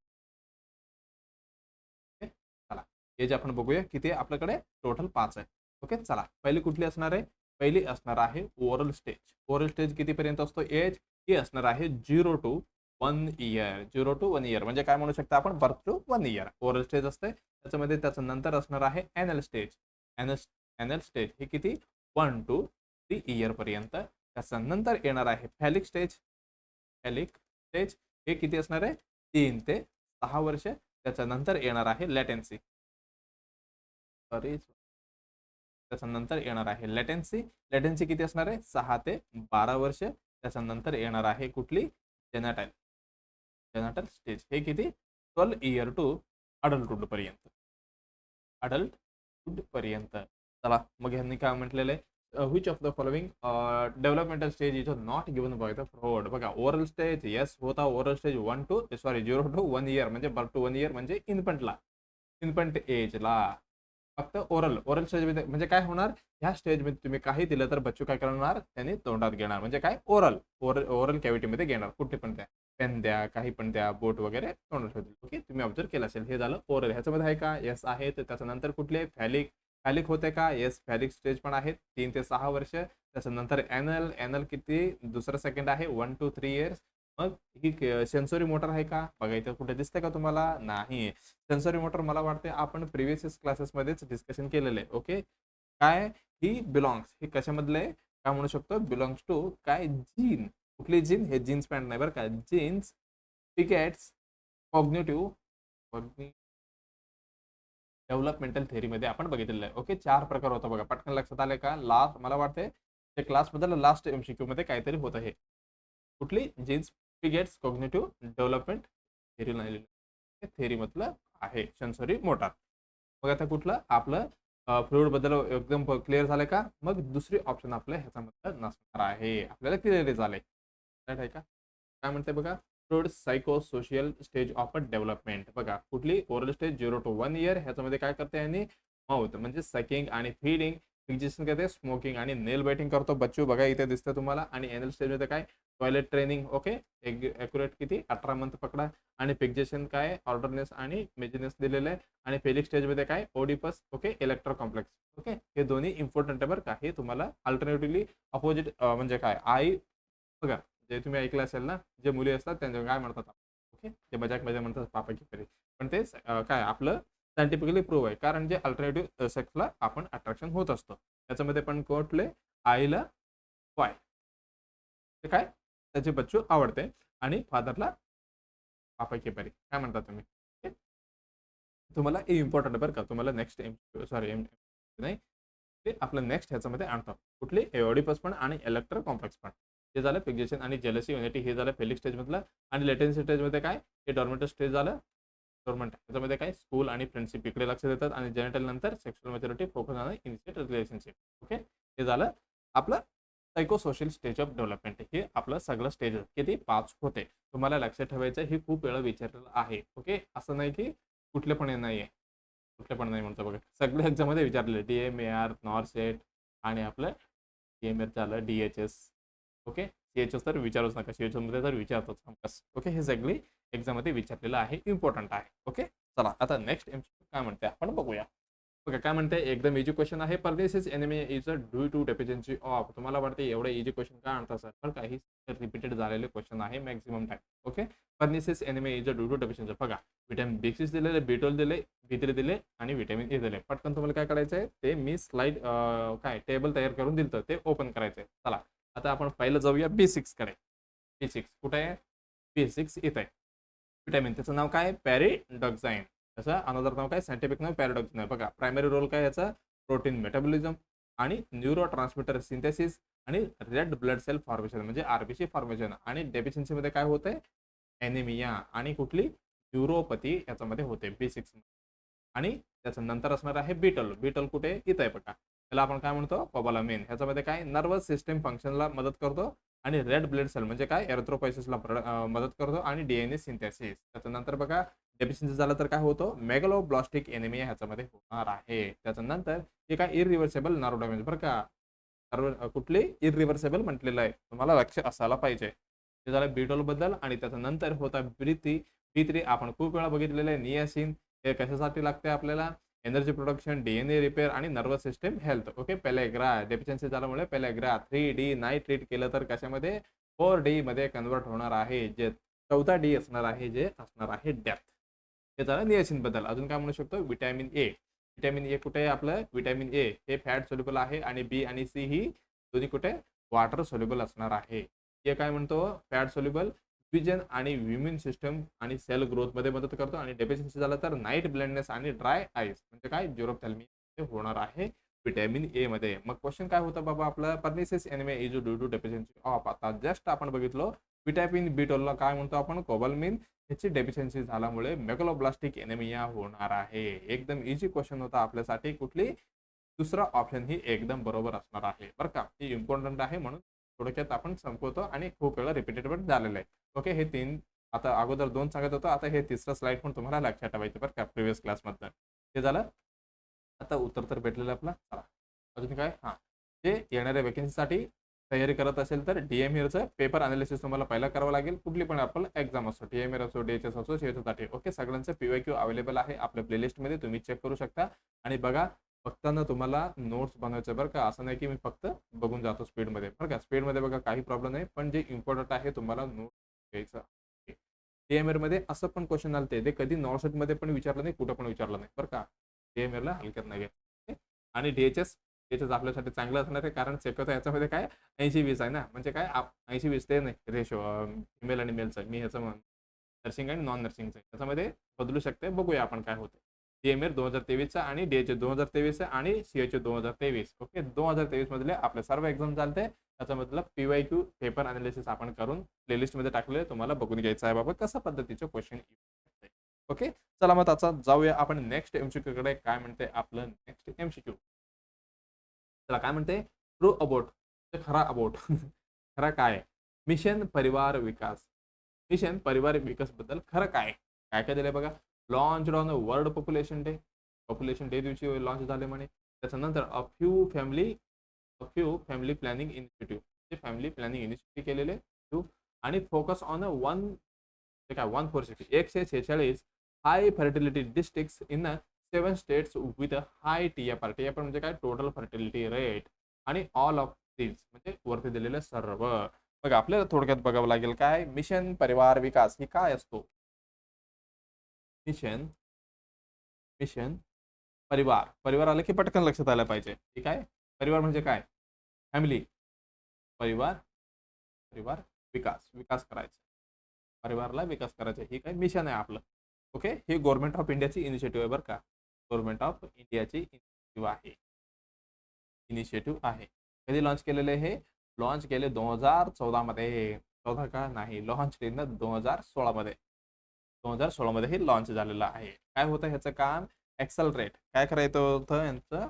ओके, चला हे जे आपण बघूया किती आपल्याकडे, टोटल 5 आहे. ओके, चला पहिली कुठली असणार आहे, पहिली असणार आहे ओरल स्टेज. ओरल स्टेज कितीपर्यंत असतो एज, ही असणार आहे 0 to 1 year. 0 to 1 year म्हणजे काय म्हणू शकता आपण, birth to 1 year oral stage असते. त्याच्यामध्ये त्याचं नंतर असणार आहे anal stage. Anal anal stage हे किती, 1 to 3 year पर्यंत. त्याच्यानंतर येणार आहे फॅलिक स्टेज. फॅलिक स्टेज हे किती असणार आहे, 3 ते 6 वर्ष. त्याच्यानंतर येणार आहे लॅटेन्सी. सॉरी, त्याच्यानंतर येणार आहे लॅटेन्सी. लॅटेन्सी किती असणार आहे, 6 ते 12 वर्ष. त्याच्यानंतर येणार आहे कुठली, जेनाटाईल. जेनाटाईल स्टेज हे किती, 12 year टू अडल्टहुड पर्यंत. अडल्टहुड पर्यंत. चला मग ह्यांनी काय म्हटलेलं आहे, which of the following developmental stage is not given by the fraud. बघा ओरल स्टेज येस होता, ओरल स्टेज 0 to 1 year म्हणजे बर्थ टू 1 year म्हणजे इन्फंटला, इन्फंट एजला. फक्त ओरल ओरल स्टेजमध्ये म्हणजे काय होणार, ह्या स्टेजमध्ये तुम्ही काही दिलं तर बच्चू काय करणार, त्यांनी तोंडात घेणार, म्हणजे काय ओरल ओरल ओरल कॅव्हिटीमध्ये घेणार, कुठे पण द्या, पेन द्या, काही पण द्या, बोट वगैरे तोंडात ठेवतील. ओके, तुम्ही ऑब्झर्व केलं असेल. हे झालं ओरल. ह्याच्यामध्ये आहे का, येस आहे. तर त्याच्यानंतर कुठले फॅलिक, फॅलिक होते का, येस फॅलिक स्टेज पण आहेत 3 ते 6 वर्ष. त्याच्यानंतर ॲनल, ॲनल किती, दुसरं सेकंड आहे 1 to 3 years. मग ही सेन्सोरी मोटर आहे का, बघा इथं कुठे दिसतंय का तुम्हाला, नाही. सेन्सरी मोटर मला वाटते आपण प्रिव्हियस क्लासेसमध्येच डिस्कशन केलेलं आहे. ओके, काय ही बिलॉंग्स, हे कशामधले काय म्हणू शकतो, बिलॉंग्स टू काय, जीन. कुठली जीन, हे जीन्स पॅन्ट नाही बरं का, जीन्स पिकेट्स कॉग्नेटिव्ह डेव्हलपमेंटल थेअरीमध्ये आपण बघितलेलं आहे. ओके, 4 प्रकार होता बघा, पटकन लक्षात आले का, लास्ट मला वाटते ते क्लासबद्दल लास्ट MCQ मध्ये काहीतरी होतं हे. कुठली, Jean's Piaget's cognitive development theory, theory मधलं आहे सेन्सरी मोटार. मग आता कुठलं आपलं फ्लुइड बद्दल एकदम क्लिअर झालंय का, मग दुसरी ऑप्शन आपलं ह्याच्यामधलं नसणार आहे, आपल्याला क्लिअरली झालंय. राईट आहे का, काय म्हणते बघा, fluid psychosocial stage of development. बघा कुठली, ओरल स्टेज 0 to 1 year, ह्याच्यामध्ये काय करते आणि माउथ म्हणजे सकिंग आणि फीडिंग, फिक्सेशन करते, स्मोकिंग आणि नेल बायटिंग करतो बच्चू, बघा इथे दिसतं तुम्हाला. आणि एनल स्टेजमध्ये काय, टॉयलेट ट्रेनिंग. ओके, ॲक्युरेट किती, 18 मंथ पकडा. आणि फिक्सेशन काय, ऑर्डरनेस आणि मेजिनेस दिलेलं आहे. आणि फेलिक स्टेजमध्ये काय, Oedipus. Okay, electro complex. Okay, हे दोन्ही इम्पॉर्टंट आहे बरं का, हे तुम्हाला अल्टरनेटिव्हली अपोजिट म्हणजे काय, आई बघा, जे तुम्ही ऐकलं असेल ना, जे मुली असतात त्यांना काय म्हणतात, ओके, ते मजाक मध्ये म्हणतात पापा की परी, पण ते काय आपलं सायंटिफिकली प्रूव्ह आहे, कारण जे अल्टरनेटिव्ह सेक्सला आपण अट्रॅक्शन होत असतो, त्याच्यामध्ये पण कुठले, आईला वाय, ते काय, त्याचे बच्चू आवडते, आणि फादरला पापा की परी, काय म्हणता तुम्ही. Okay? तुम्हाला हे इम्पॉर्टंट आहे बरं का, तुम्हाला नेक्स्ट सॉरी नाही, ते आपलं नेक्स्ट ह्याच्यामध्ये आणतात, कुठले, एओडिपस पण आणि इलेक्ट्रो कॉम्प्लेक्स पण. हे झालं फिक्सेशन आणि जेलसी युनिटी, हे झालं फेलिक स्टेज मधलं. आणि लेटेन्सी स्टेजमध्ये काय, हे डॉर्मेंट स्टेज झालं, डॉर्मेंट त्याच्यामध्ये काय, स्कूल आणि फ्रेंडशिप इकडे लक्ष देतात. आणि जेनेटल नंतर sexual maturity, focus on initiate relationship. Okay, हे झालं आपलं psychosocial stage of development. हे आपलं सगळं स्टेज किती, 5 होते. तुम्हाला लक्षात ठेवायचं, हे खूप वेळा विचारलेलं आहे. ओके, असं नाही की कुठले पण नाहीये, कुठले पण नाही म्हणतो बघा, सगळ्या ह्याच्यामध्ये विचारले, DMAR, नॉरसेट, आणि आपलं DMAR झालं, DHS. ओके, CHS तर विचारूच नका, CHS मध्ये तर विचारतोच हमखास. ओके, हे सगळी एक्झाम मध्ये विचारलेलं आहे, इम्पॉर्टंट आहे. ओके, चला आता नेक्स्ट MCQ काय म्हणते आपण बघूया. बघा काय म्हणते, एकदम इझी क्वेश्चन आहे. Pernicious anaemia is a due to deficiency of. तुम्हाला वाटते एवढे इझी क्वेश्चन काय आणता सर, पण काही रिपीटेड झालेले क्वेश्चन आहे maximum time. Okay, pernicious anaemia is a due to deficiency. बघा विटॅमिन B6 दिलेले, B12 दिले, B3 दिले, आणि विटॅमिन E दिले. पटकन तुम्हाला काय करायचं आहे, ते मी स्लाइड काय टेबल तयार करून दिलं, ते ओपन करायचं आहे. चला आता आपण पहिलं जाऊया B6 कडे. B6 कुठे आहे, B6 इथं आहे. विटॅमिन, त्याचं नाव काय, पॅरिडॉक्साइन. त्याचं अनदर नाव काय, सायंटिफिक नाव पॅरिडॉक्सिन आहे. बघा प्रायमरी रोल काय याचा, प्रोटीन मेटाबॉलिझम आणि न्यूरो ट्रान्समिटर सिंथेसिस आणि रेड ब्लड सेल फॉर्मेशन म्हणजे RBC फॉर्मेशन. आणि डेफिशियन्सीमध्ये काय होतंय, एनिमिया आणि कुठली, न्यूरोपॅथी याच्यामध्ये होते B6. आणि त्याचं नंतर असणार आहे बीटल. बीटल कुठे, इथं आहे बघा, त्याला आपण काय म्हणतो, कोबालामिन. ह्याच्यामध्ये काय, नर्वस सिस्टम फंक्शनला मदत करतो. आणि रेड ब्लड सेल म्हणजे काय, एरिथ्रोपायसिसला मदत करतो. आणि DNA सिंथेसिस. त्याच्यानंतर बघा डेफिशियन्सी झालं तर काय होतो, मेगलोब्लास्टिक एनिमिया ह्याच्यामध्ये होणार आहे. त्याच्यानंतर हे काय, इरिव्हर्सेबल नर्व डॅमेज बरं का, कुठली, इरिव्हर्सेबल म्हटलेलं आहे, तुम्हाला लक्ष असायला पाहिजे. ते झालं बीटोल बद्दल. आणि त्याच्यानंतर होता B3. आपण खूप वेळा बघितलेलं आहे, नियासिन. हे कशासाठी लागते आपल्याला, एनर्जी प्रोडक्शन, DNA रिपेअर आणि nervous system health. Okay, pellagra deficiency झाल्यामुळे पेलेग्रा 3D नाही ट्रीट केलं तर कशामध्ये, 4D मध्ये कन्वर्ट होणार आहे, जे चौथा D असणार आहे, जे असणार आहे डेथ. हे झालं नियासिन बद्दल. अजून काय म्हणू शकतो, विटॅमिन ए. विटॅमिन ए कुठे आहे आपलं, विटॅमिन ए हे फॅट सोल्युबल आहे. आणि B आणि C ही दोन्ही कुठे, वॉटर सोल्युबल असणार आहे. हे काय म्हणतो, फॅट सोल्युबल, विजन आणि इम्युन सिस्टम आणि सेल ग्रोथ मध्ये मदत करतो. आणि डेफिशियन्सी झालं तर नाईट ब्लाइंडनेस आणि ड्राय आईज म्हणजे काय, ज्युरोप्थॅल्मी होणार आहे विटॅमिन ए मध्ये. मग क्वेश्चन काय होतं बाबा आपलं, pernicious anaemia is due to deficiency of. आता जस्ट आपण बघितलं विटॅमिन B12 ला काय म्हणतो आपण, कोबालमिन. ह्याची डेफिशियन्सी झाल्यामुळे मेगलोब्लास्टिक एनिमिया होणार आहे. एकदम इझी क्वेश्चन होता आपल्यासाठी. कुठली, दुसरा ऑप्शन ही एकदम बरोबर असणार आहे बरं का, ही इम्पॉर्टंट आहे, म्हणून थोडक्यात आपण संपवतो. आणि खूप वेळा रिपीटेड पण झालेलं आहे. ओके, हे 3 आता अगोदर 2 सांगत होतो, आता हे तिसरं स्लाइड पण तुम्हाला लक्षात ठेवायचं बरं का, प्रिव्हियस क्लासमधनं. हे झालं. आता उत्तर तर भेटलेलं आपलं. चला अजून काय, हां, जे येणाऱ्या वेकेन्सीसाठी तयारी करत असेल तर डीएमईचं पेपर अनालिसिस तुम्हाला पहिला करावं लागेल. कुठली पण आपल्याला एक्झाम असो, डीएमई असो, डीएचएस असो, सीएचसाठी. ओके, सगळ्यांचं पीवायक्यू अवेलेबल आहे आपल्या प्लेलिस्टमध्ये, तुम्ही चेक करू शकता. आणि बघा, बघताना तुम्हाला नोट्स बनवायचं बरं का, असं नाही की मी फक्त बघून जातो स्पीडमध्ये बरं का. स्पीडमध्ये बघा काही प्रॉब्लेम नाही, पण जे इम्पॉर्टंट आहे तुम्हाला नोट घ्यायचं. डीएमआर मध्ये असं पण क्वेश्चन आलते, ते कधी नॉर्सेट मध्ये पण विचारलं नाही, कुठं पण विचारलं नाही बरं का. डीएमआर ला हलक्यात नाही घ्या. आणि डीएचएस आपल्यासाठी चांगलं असणार आहे, कारण शक्यतो याच्यामध्ये काय 80-20 आहे ना, म्हणजे काय 80-20 ते नाही रेशो, फिमेल आणि मेलचं. मी ह्याचं नर्सिंग आणि नॉन नर्सिंगचं त्याच्यामध्ये बदलू शकते, बघूया आपण काय होतं. डीएमआर 2023 आणि डीएचएस 2023 आणि सीएचओ 2023. ओके, 2023 मधले आपले सर्व एक्झाम चालते. त्याच्यामधलं पीवायक्यू पेपर अनालिसिस आपण करून प्लेलिस्टमध्ये टाकले, तुम्हाला बघून घ्यायचं आहे बाबा कसं पद्धतीचे क्वेश्चन. ओके, चला मग आता जाऊया आपण नेक्स्ट एमसीक्यू कडे. काय म्हणते आपलं नेक्स्ट एमसीक्यू? चला काय म्हणते, ट्रू अबाउट, खरा अबाउट खरा काय? मिशन परिवार विकास. मिशन परिवार विकास बद्दल खरं काय काय काय दिलंय बघा. Launch on world population day दिवशी लॉन्च झाले म्हणे. त्याच्यानंतर few family planning initiative, family planning initiative केलेले. आणि focus on 146 146 high fertility districts in 7 states with high TFR. TFR म्हणजे काय, टोटल फर्टिलिटी रेट. आणि ऑल ऑफ दिस म्हणजे वरती दिलेले सर्व. मग आपल्याला थोडक्यात बघावं लागेल काय मिशन परिवार विकास ही काय असतो. मिशन मिशन परिवार, परिवार आलं की पटकन लक्षात आलं पाहिजे. ठीक आहे, परिवार म्हणजे काय, फॅमिली. परिवार, परिवार विकास, विकास करायचा, परिवाराला विकास करायचा, ही काय मिशन आहे आपलं. ओके, ही गव्हर्नमेंट ऑफ इंडियाची इनिशिएटिव्ह आहे बरं का. गव्हर्नमेंट ऑफ इंडियाची इनिशिएटिव्ह आहे. कधी लॉन्च केलेले हे, लॉन्च केले 2014 मध्ये. 14 का नाही, लॉन्च केले ना 2016 मध्ये. 2016 मध्ये हे लॉन्च झालेलं आहे. काय होतं ह्याचं काम, एक्सलरेट, काय करायचं होतं यांचं,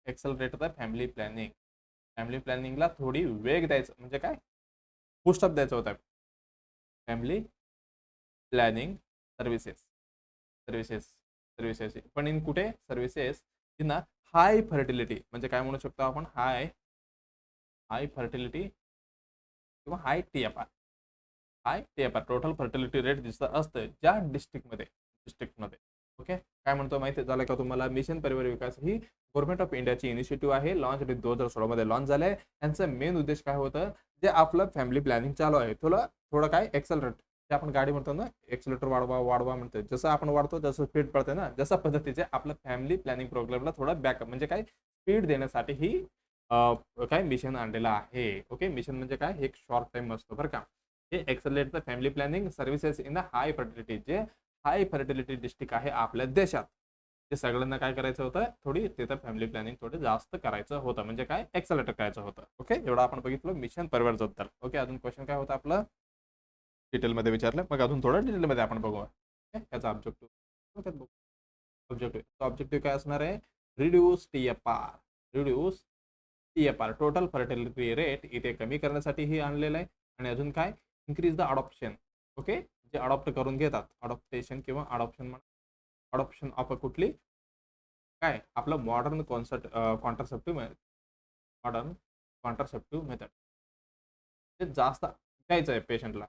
एक्सलरेट होतं फॅमिली प्लॅनिंग. फॅमिली प्लॅनिंगला थोडी वेग द्यायचं, म्हणजे काय, बूस्टअप द्यायचं होतं. Family planning services services services पण इन कुठे सर्व्हिसेस इन हाय फर्टिलिटी, म्हणजे काय म्हणू शकतो आपण, हाय फर्टिलिटी किंवा हाय टीएफआर टोटल फर्टिलिटी रेट दिसत असतं ज्या डिस्ट्रिक्टमध्ये. ओके, काय म्हणतो माहिती झालं का तुम्हाला. Mission Parivar Vikas he government of इंडियाची इनिशिएटिव्ह आहे. लॉन्च 2016 मध्ये लॉन्च झालंय. यांचं मेन उद्देश काय होतं, जे आपलं फॅमिली प्लॅनिंग चालू आहे थोडं काय एक्सेलरेट, जे आपण गाडी म्हणतो ना, एक्सेलेटर वाढवा म्हणतो, जसं आपण वाढतो जसं स्पीड पडते ना, जसं पद्धतीचे आपलं फॅमिली प्लॅनिंग प्रोग्रामला थोडा बॅकअप, म्हणजे काय, स्पीड देण्यासाठी ही काय मिशन आणलेलं आहे. ओके, मिशन म्हणजे काय, एक शॉर्ट टाइम असतो बरं का. हे accelerate the family planning services in the high fertility, जे हाय फर्टिलिटी डिस्ट्रिक्ट आहे आपल्या देशात, ते सगळ्यांना काय करायचं होतं, थोडी तिथं फॅमिली प्लॅनिंग थोडं जास्त करायचं होतं, म्हणजे काय, एक्सलेटर करायचं होतं. ओके, एवढं आपण बघितलं मिशन परिवार बद्दल. ओके, अजून क्वेश्चन काय होतं आपलं, डिटेलमध्ये विचारलं, मग अजून थोडं डिटेलमध्ये आपण बघूया. याचा ऑब्जेक्टिव्ह, ऑब्जेक्टिव्ह काय असणार आहे, reduce TFR total fertility rate इथे कमी करण्यासाठी ही आणलेलं आहे. आणि अजून काय, इन्क्रीज द अडॉप्शन. ओके, जे अडॉप्ट करून घेतात, अडॉप्टेशन किंवा अडॉप्शन ऑफ कुठली, काय आपलं मॉडर्न कॉन्ट्रासेप्टिव्ह मेथड, ते जास्त द्यायचं आहे पेशंटला.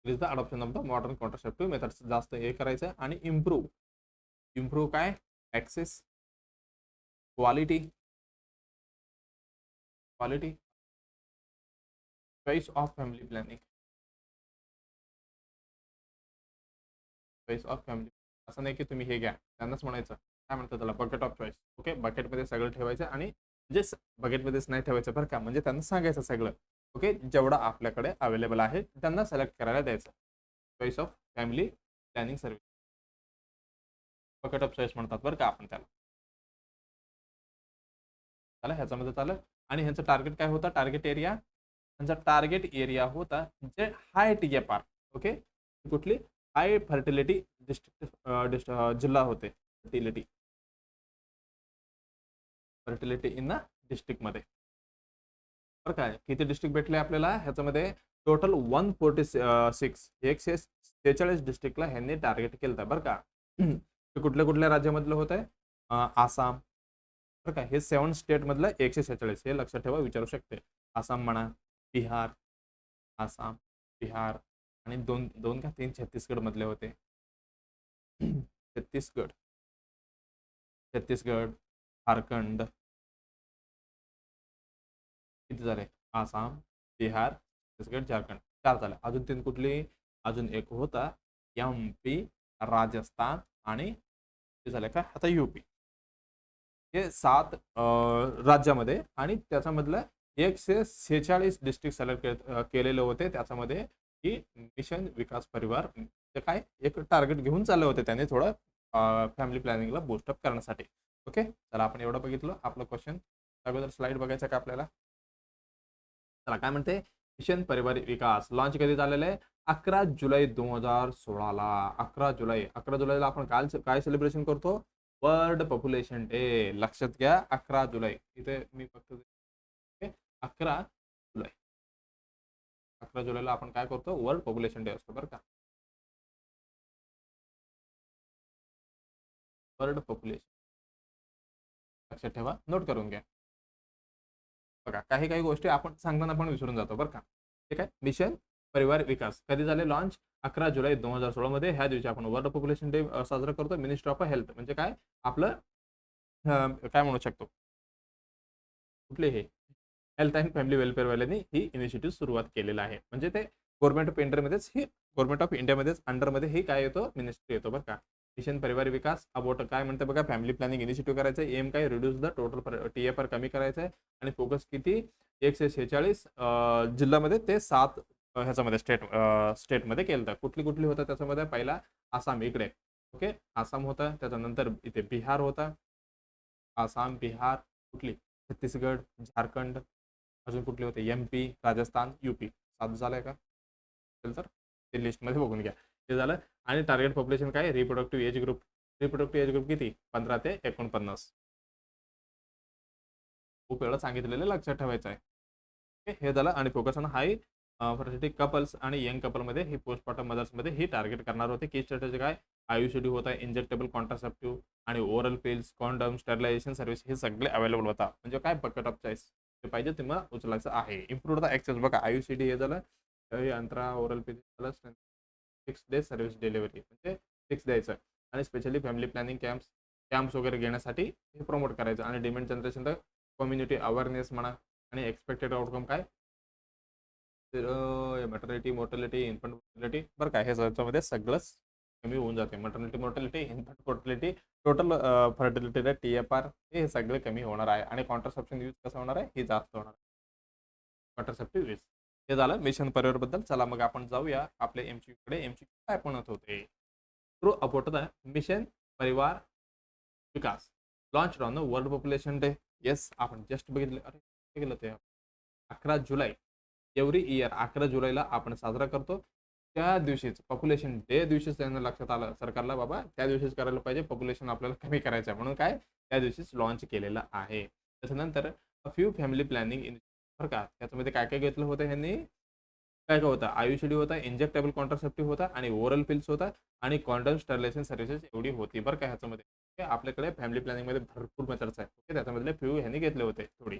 Is the adoption of the modern contraceptive methods जास्त हे करायचं. आणि इम्प्रूव्ह काय, access, quality choice of family planning, choice of family. असं नाही की तुम्ही हे घ्या, त्यांनाच म्हणायचं काय म्हणतात त्याला, बकेट ऑफ चॉईस. ओके, बकेटमध्ये सगळं ठेवायचं, आणि जे बकेटमध्येच नाही ठेवायचं बरं का, म्हणजे त्यांना सांगायचं सगळं. ओके, जेवढं आपल्याकडे अवेलेबल आहे त्यांना सिलेक्ट करायला द्यायचं. Choice of family planning service, bucket of choice म्हणतात बरं का आपण त्याला. चालेल, ह्याच्यामध्ये चालेल. आणि ह्यांचं टार्गेट काय होता, टार्गेट एरिया होता जे हाय टीएफआर. ओके, कुठली, हाय फर्टिलिटी डिस्ट्रिक्ट जिल्हा होते, फर्टिलिटी इन डिस्ट्रिक्ट मध्ये. बरं काय, किती डिस्ट्रिक्ट भेटले आपल्याला ह्याच्यामध्ये, टोटल 146 146 डिस्ट्रिक्टला ह्यांनी टार्गेट केलं बरं का. ते कुठल्या कुठल्या राज्यामधलं होत आहे? आसाम, बरं का. हे 7 स्टेट मधलं 146 हे लक्षात ठेवा, विचारू शकते. आसाम म्हणा, बिहार, आसाम, बिहार आणि दोन दोन का तीन छत्तीसगड मधले होते. छत्तीसगड, छत्तीसगड, झारखंड, किती झाले? आसाम, बिहार, छत्तीसगड, झारखंड, 4 झाले. अजून 3 कुठली? अजून एक होता MP, राजस्थान आणि ते झाले का आता UP. हे 7 राज्यामध्ये आणि त्याच्यामधलं 146 डिस्ट्रिक्ट सिलेक्ट केलेले होते. त्याच्यामध्ये की मिशन विकास परिवार ते काय एक टार्गेट घेऊन चालले होते त्याने थोडं फॅमिली प्लॅनिंगला बूस्टअप करण्यासाठी. ओके, चला आपण एवढं बघितलं. आपलं क्वेश्चन अगोदर स्लाइड बघायचं का आपल्याला? चला काय म्हणते, मिशन परिवार विकास लॉन्च कधी झालेलं आहे? 11 जुलै 2016ला. 11 जुलैला आपण काल काय सेलिब्रेशन करतो? World population day. लक्षात घ्या, 11 जुलै. इथे मी फक्त 11 जुलै, 11 जुलैला आपण काय करतो? वर्ल्ड पॉप्युलेशन डे असतो बरं का. वर्ल्ड पॉप्युलेशन लक्षात ठेवा, नोट करून घ्या. बघा काही काही गोष्टी आपण सांगताना पण विसरून जातो बरं का. ठीक आहे, मिशन परिवार विकास कधी झाले लॉन्च? 11 जुलै 2016 मध्ये. ह्या दिवशी आपण वर्ल्ड पॉप्युलेशन डे साजरा करतो. मिनिस्ट्री ऑफ हेल्थ म्हणजे काय आपलं काय म्हणू शकतो, कुठले हे हेल्थ अँड फॅमिली वेलफेअरवाल्यांनी ही इनिशिएटिव्ह सुरुवात केलेला आहे. म्हणजे ते गव्हर्नमेंट ऑफ इंडियामध्येच ही गव्हर्नमेंट ऑफ इंडियामध्येच अंडरमध्ये हे काय येतो? मिनिस्ट्री येतो बरं का. मिशन परिवार विकास अबाउट काय म्हणते बघा, फॅमिली प्लॅनिंग इनिशिएटिव्ह करायचं. एम काय? रिड्यूस द टोटल TFR कमी करायचं आहे. आणि फोकस किती? 146 जिल्ह्यामध्ये ते 7 ह्याच्यामध्ये स्टेटमध्ये केलं होतं. कुठली कुठली होतं त्याच्यामध्ये? पहिला आसाम इकडे. ओके, आसाम होता. त्याच्यानंतर इथे बिहार होता. आसाम, बिहार, कुठली? छत्तीसगड, झारखंड, अजून कुठले होते? MP, Rajasthan, UP. 7 झालंय का? तर ते लिस्टमध्ये बघून घ्या. ते झालं. आणि टार्गेट पॉप्युलेशन काय? Reproductive age group. Reproductive age group किती? 15 ते 49. खूप वेळा सांगितलेलं लक्षात ठेवायचं आहे. हे झालं. आणि focus on high fertility couples आणि यंग कपलमध्ये ही पोस्टमॉर्टम मदर्समध्ये ही टार्गेट करणार होते. की स्ट्रॅटेजी काय? IUCD होता, इंजेक्टेबल कॉन्ट्रासेप्टिव्ह आणि oral pills, condom, sterilisation service हे सगळे अवेलेबल होता. म्हणजे काय? बकेट ऑफ चॉईस ते पाहिजे तेव्हा उचलायचं आहे. इम्प्रूव्ह द ॲक्सेस बघा, IUCD हे झालं, हे अंतरा, ओरल पिल्स झालं, 6 डेज सर्व्हिस डिलिव्हरी म्हणजे 6 द्यायचं. आणि स्पेशली फॅमिली प्लॅनिंग कॅम्प्स वगैरे घेण्यासाठी हे प्रमोट करायचं. आणि डिमांड जनरेशन तर कम्युनिटी अवेअरनेस म्हणा. आणि एक्सपेक्टेड आउटकम काय? मटर्निटी, मोर्टॅलिटी, इन्फंट मोर्टॅलिटी बरं काय, हे याच्यामध्ये सगळंच कमी होऊन जाते. Maternity mortality, infant mortality, total fertility rate, TFR हे सगळे कमी होणार आहे. आणि कॉन्ट्रासेप्शन यूज कसं होणार आहे? हे जास्त होणार आहे. कॉन्ट्रासेप्टिव्ह यूज हे झालं मिशन परिवारबद्दल. चला मग आपण जाऊया आपल्या MCQ कडे. MCQ काय म्हणत होते? Through about the mission Parivar Vikas launch on the world population day. Yes, आपण जस्ट बघितले. अरे गेलं ते 11 जुलै एव्हरी इयर 11 जुलैला आपण साजरा करतो. त्या दिवशीच पॉप्युलेशन डे दिवशीच त्यांना लक्षात आलं सरकारला, बाबा त्या दिवशीच करायला पाहिजे, पॉप्युलेशन आपल्याला कमी करायचं आहे. म्हणून काय त्या दिवशीच लॉन्च केलेलं आहे. त्याच्यानंतर फ्यू फॅमिली प्लॅनिंग इन बरं का, त्याच्यामध्ये काय काय घेतलं होतं ह्यांनी? काय काय होतं? IUCD होता, इंजेक्टेबल कॉन्ट्रासेप्टिव्ह होता आणि ओरल पिल्स होता आणि कॉन्डम स्टरलायझेशन सर्व्हिसेस एवढी होती बरं का ह्याच्यामध्ये. आपल्याकडे फॅमिली प्लॅनिंगमध्ये भरपूर मेथड्स आहेत. ओके, त्याच्यामधले फ्यू ह्यांनी घेतले होते थोडी.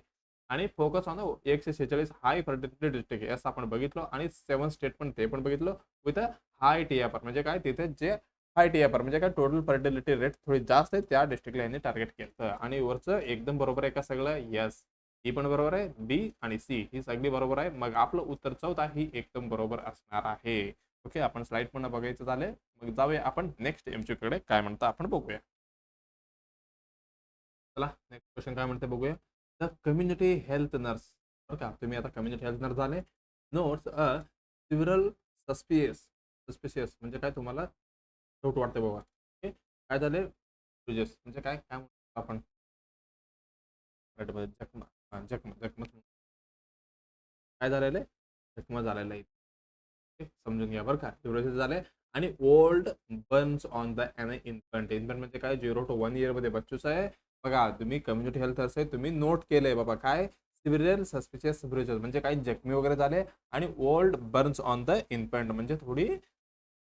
आणि focus on 146 high fertility district असं आपण बघितलं. आणि 7 स्टेट पण ते पण बघितलं विथ हाय TFR म्हणजे काय? तिथे जे हाय TFR म्हणजे काय? टोटल फर्टिलिटी रेट थोडी जास्त आहे त्या डिस्ट्रिक्टला यांनी टार्गेट केलं. आणि वरचं एकदम बरोबर आहे का सगळं? यस, ही पण बरोबर आहे. B आणि C ही सगळी बरोबर आहे. मग आपलं उत्तर 14 ही एकदम बरोबर असणार आहे. ओके, आपण स्लाइड पण बघायचं झालंय. मग जाऊया आपण नेक्स्ट MCQ कडे. काय म्हणतं आपण बघूया. चला नेक्स्ट क्वेश्चन काय म्हणते बघूया. द कम्युनिटी हेल्थ नर्स बरं का, तुम्ही आता कम्युनिटी हेल्थ नर्स झाले. नोट्स सिव्हरल सस्पिशियस म्हणजे काय? तुम्हाला डाऊट वाटते बाबा. ओके, काय झाले? म्हणजे काय काय म्हणतो आपण जखमा, जखमा जखमा काय झालेलं आहे? जखमा झालेला आहे. समजून घ्या बरं का. ड्युरेशन झाले. आणि old Burns on the infant. Infant म्हणजे काय? 0 to 1 इयर मध्ये बच्चूच आहे. बघा तुम्ही कम्युनिटी हेल्थ असे तुम्ही नोट केलंय बाबा. काय? सिव्हिअर सस्पिशियस ब्रुजेस म्हणजे काही जखमी वगैरे झाले आणि old Burns on the infant म्हणजे थोडी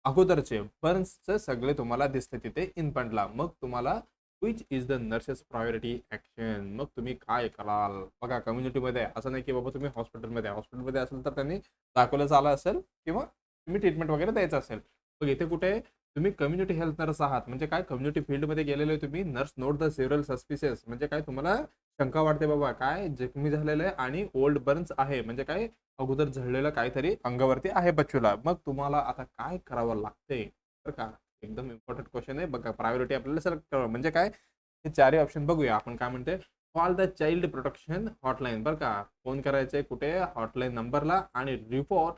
अगोदरचे बर्न्सचे सगळे तुम्हाला दिसते तिथे इन्फंटला. मग तुम्हाला which is the nurses priority action, मग तुम्ही काय कराल. बघा कम्युनिटीमध्ये असं नाही की बाबा तुम्ही हॉस्पिटलमध्ये असेल तर त्यांनी दाखवलं आलं असेल किंवा तुम्ही ट्रीटमेंट वगैरे द्यायचं असेल. मग इथे कुठे तुम्ही कम्युनिटी हेल्थ नर्स आहात म्हणजे काय कम्युनिटी फील्डमध्ये गेलेले तुम्ही. Nurse note the severe suspicious म्हणजे काय तुम्हाला शंका वाटते बाबा काय जखमी झालेलं आहे आणि ओल्ड बर्न्स आहे म्हणजे काय अगोदर झडलेलं काहीतरी अंगावरती आहे बच्चूला. मग तुम्हाला आता काय करावं लागते बरं का. एकदम इम्पॉर्टंट क्वेश्चन आहे बघा. प्रायोरिटी आपल्याला सिलेक्ट करावं म्हणजे काय हे चारही ऑप्शन बघूया आपण. काय म्हणते call the child protection hotline बरं का. फोन करायचे कुठे हॉटलाईन नंबरला आणि रिपोर्ट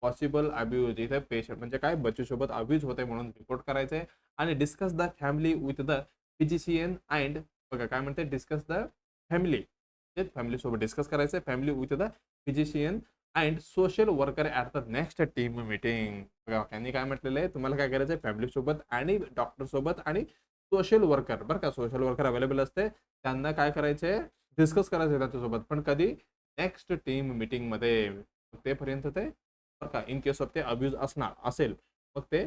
पॉसिबल अब्यूज. इथे पेशंट म्हणजे काय बच्चूसोबत अब्यूज होते म्हणून रिपोर्ट करायचे आणि discuss the family with the physician and बघा काय म्हणते डिस्कस द फॅमिली फॅमिली सोबत डिस्कस करायचं family with the physician and social worker at the next team meeting. बघा त्यांनी काय म्हटलेलं आहे तुम्हाला काय करायचं फॅमिली सोबत आणि डॉक्टर सोबत आणि सोशल वर्कर बरं का. सोशल वर्कर अवेलेबल असते त्यांना काय करायचे डिस्कस करायचं त्यांच्यासोबत पण कधी नेक्स्ट टीम मीटिंग मध्ये. तेपर्यंत ते बरं का इन केस ऑफ ते अब्यूज असणार असेल मग ते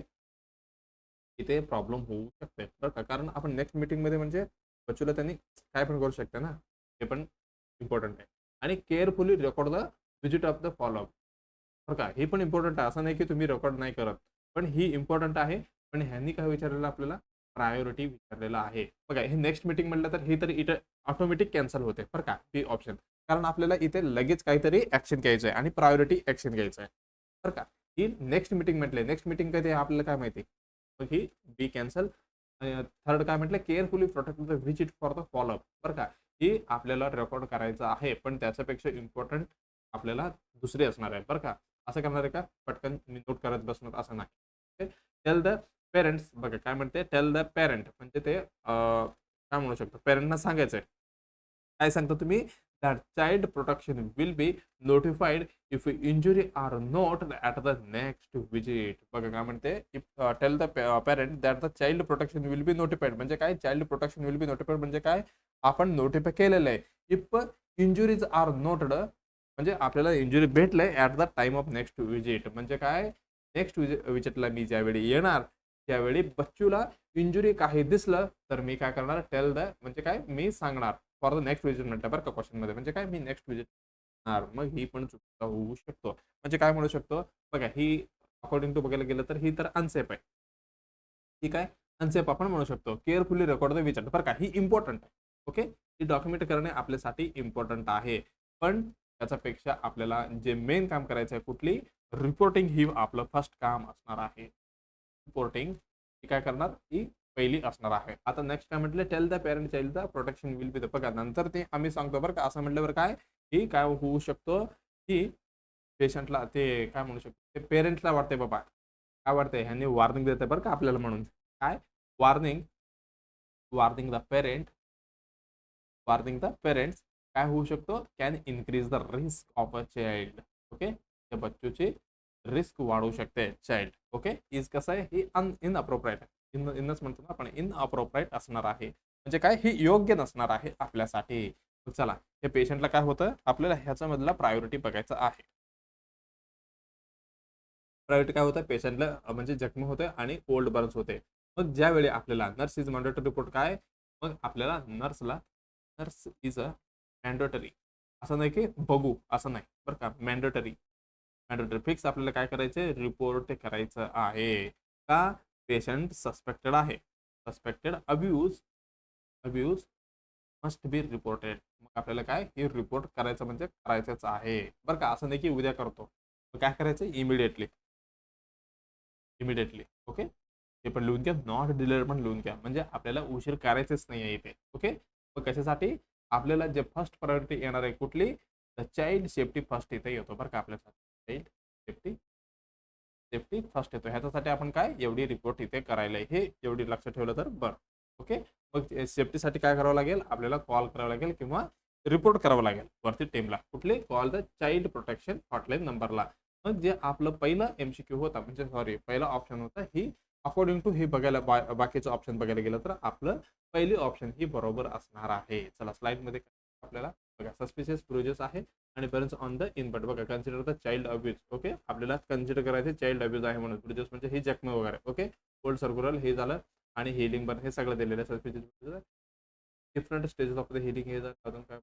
इथे प्रॉब्लेम होऊ शकते बरं का. कारण आपण नेक्स्ट मीटिंगमध्ये म्हणजे बच्चूला त्यांनी काय पण करू शकते ना हे पण इम्पॉर्टंट आहे. आणि carefully record the visit of the follow up बरं का. हे पण इम्पॉर्टंट आहे असं नाही की तुम्ही रेकॉर्ड नाही करत पण ही इम्पॉर्टंट आहे. पण ह्यांनी काय विचारलेलं आपल्याला प्रायोरिटी विचारलेलं आहे बघा. हे नेक्स्ट मीटिंग म्हटलं तर ही तर इथे ऑटोमॅटिक कॅन्सल होते बरं का ही ऑप्शन. कारण आपल्याला इथे लगेच काहीतरी ऍक्शन घ्यायचं आहे आणि प्रायोरिटी ऍक्शन घ्यायचं आहे बरं का. ही नेक्स्ट मीटिंग म्हटले नेक्स्ट मीटिंग कधी आहे आपल्याला काय माहिती मग ही बी कॅन्सल. थर्ड काय म्हटलं carefully protect the visit for the follow up बरं का. ही आपल्याला रेकॉर्ड करायचं आहे पण त्याच्यापेक्षा इम्पॉर्टंट आपल्याला दुसरी असणार आहे बरं का. असं करणार आहे का पटकन मी नोट करत बसणार असं नाही. टेल द पेरेंट्स बघा काय म्हणते टेल द पेरेंट म्हणजे ते काय म्हणू शकतो पेरेंटना सांगायचंय. काय सांगता तुम्ही that child protection will be notified if injury are not at the next visit. बघा काय म्हणते tell the parent that the child protection will be notified म्हणजे काय child protection will be notified म्हणजे काय आपण नोटिफाय केलेलं आहे. इफ इंजुरीज आर नोटड म्हणजे आपल्याला इंजुरी भेटलंय at the time of next visit म्हणजे काय नेक्स्ट विजिटला मी ज्यावेळी येणार त्यावेळी बच्चूला इंजुरी काही दिसलं तर मी काय करणार टेल द म्हणजे काय मी सांगणार फॉर द नेक्स्ट विजिट म्हटलं बरं का क्वेश्चन मध्ये म्हणजे काय मी नेक्स्ट विजिट मग ही पण चुकीचा होऊ शकतो. म्हणजे काय म्हणू शकतो बघा ही अकॉर्डिंग टू बघायला गेलं तर ही तर अनसेफ आहे. ठीक आहे अनसेफ आपण म्हणू शकतो. केअरफुली रेकॉर्ड द विचार बरं का ही इम्पॉर्टंट आहे. ओके ही डॉक्युमेंट करणे आपल्यासाठी इम्पॉर्टंट आहे पण त्याच्यापेक्षा आपल्याला जे मेन काम करायचं आहे कुठली रिपोर्टिंग ही आपलं फर्स्ट काम असणार आहे. रिपोर्टिंग ही काय करणार ही पहिली असणार आहे. आता नेक्स्ट काय म्हटलं tell the parent child the protection will be the बघा नंतर ते आम्ही सांगतो बरं का. असं म्हटल्यावर काय ही काय होऊ शकतो की पेशंटला ते काय म्हणू शकतो ते पेरेंट्सला वाटते बाबा काय वाटतंय ह्यांनी वॉर्निंग देते बरं का आपल्याला म्हणून काय warning warning the parent warning the parents काय होऊ शकतो can increase the risk of a child. Okay त्या बच्चूची रिस्क वाढवू शकते चाइल्ड. ओके इज कसं आहे ही इनअप्रोप्राईट इनच म्हणतो ना आपण इनअप्रोप्राईट असणार आहे म्हणजे काय ही योग्य नसणार आहे आपल्यासाठी. चला हे पेशंटला काय होतं आपल्याला ह्याच्यामधला प्रायोरिटी बघायचं आहे. प्रायोरिटी काय होतं पेशंटला म्हणजे जखमी होते आणि ओल्ड बर्न्स होते. मग ज्यावेळी आपल्याला नर्स इज मॅन्डेटरी रिपोर्ट काय मग आपल्याला नर्स इज अ मॅन्डेटरी असं नाही की बघू असं नाही बरं का. मॅन्डेटरी फिक्स आपल्याला काय करायचं रिपोर्ट करायचं आहे का पेशंट सस्पेक्टेड आहे. Suspected abuse must be reported. मग आपल्याला काय हे रिपोर्ट करायचं म्हणजे करायचंच आहे बरं का. असं नाही की उद्या करतो मग काय करायचं इमिडिएटली ओके. हे पण लिहून घ्या नॉट डिलेड पण लिहून घ्या म्हणजे आपल्याला उशीर करायचेच नाही आहे इथे. ओके मग कशासाठी आपल्याला जे फर्स्ट प्रायोरिटी येणार आहे कुठली द चाइल्ड सेफ्टी फर्स्ट इथे येतो बरं का आपल्यासाठी. चाइल्ड सेफ्टी फर्स्ट येतो ह्याच्यासाठी आपण काय एवढी रिपोर्ट इथे करायला हे एवढी लक्षात ठेवलं तर बरं. ओके मग सेफ्टीसाठी काय करावं लागेल आपल्याला कॉल करावं लागेल किंवा रिपोर्ट करावं लागेल वरती टीमला कुठले call the child protection hotline नंबरला. मग जे आपलं पहिलं एमसीक्यू होता म्हणजे सॉरी पहिला ऑप्शन होता ही अकॉर्डिंग टू हे बघायला बाकीचं ऑप्शन बघायला गेलं तर आपलं पहिली ऑप्शन ही बरोबर असणार आहे. चला स्लाइड मध्ये आपल्याला बघा सस्पिशियस ब्रुजेस आहे आणि बर्न्स ऑन द इनबट. बघा consider the child abuse. Okay आपल्याला कन्सिडर करायचे चाइल्ड अब्यूज आहे म्हणून. ब्रुजेस म्हणजे ही जखमी वगैरे. ओके कोल्ड सर्कुलर हे झालं आणि हिलिंग बर्न हे सगळं दिलेलं आहे. Suspicious different stages of the healing is अजून काय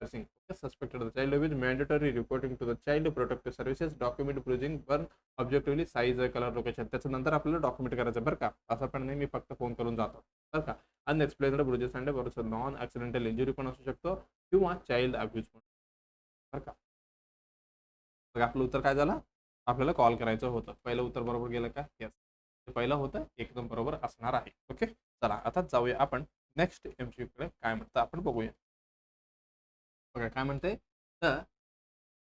nursing. Okay, suspected the child abuse mandatory reporting to the child protective services document bruising burn objectively size color location. त्याच्यानंतर आपल्याला डॉक्युमेंट करायचं बरं का. असं पण नाही मी फक्त फोन करून जातो बरं का. अनएक्सप्लेन्ड ब्रुजेस अँड बरोबर नॉन ऍक्सिडेंटल इंजुरी पण असू शकतो किंवा चाइल्ड अब्यूज पण बरं का. बघा आपलं उत्तर काय झालं. आपल्याला कॉल करायचं होतं. पहिलं उत्तर बरोबर गेलं का. येस पहिलं होतं एकदम बरोबर असणार आहे. ओके चला आता जाऊया आपण नेक्स्ट एमसीक्यू कडे. काय म्हणतं आपण बघूया. बघा काय म्हणते the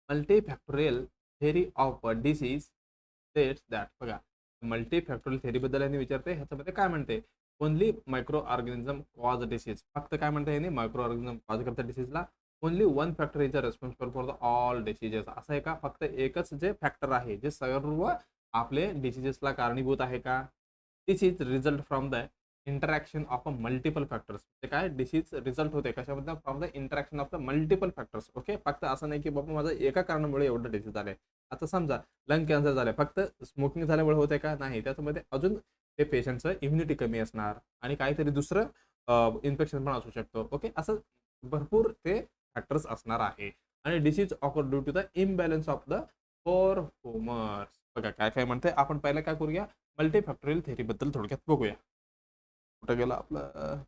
multifactorial theory of disease states that. बघा मल्टीफॅक्टोरियल थेअरी बद्दल यांनी विचारते. ह्याच्यामध्ये काय म्हणते only microorganism cause disease. फक्त काय म्हणते यांनी मायक्रो ऑर्गॅनिझम कॉज करतात डिसीजला. Only one factor is responsible for the all diseases. असं आहे का फक्त एकच जे फॅक्टर आहे जे सर्व आपले डिसीजेसला कारणीभूत आहे का. This is result from the interaction of a multiple factors. ते काय डिसीज रिझल्ट होते कशाबद्दल from the interaction of the multiple factors. Okay फक्त असं नाही की बाबा माझं एका कारणामुळे एवढं डिसीज झालंय. आता समजा लंग कॅन्सर झालंय फक्त स्मोकिंग झाल्यामुळे होते का नाही. त्याच्यामध्ये अजून ते पेशंटचं इम्युनिटी कमी असणार आणि काहीतरी दुसरं इन्फेक्शन पण असू शकतो. ओके असं भरपूर ते फॅक्टर्स असणार आहे आणि disease occur due to the imbalance of the four humours. बघा काय काय म्हणते आपण पहिलं काय करूया मल्टीफॅक्टोरियल थेअरी बद्दल थोडक्यात बघूया. कुठं गेलं आपलं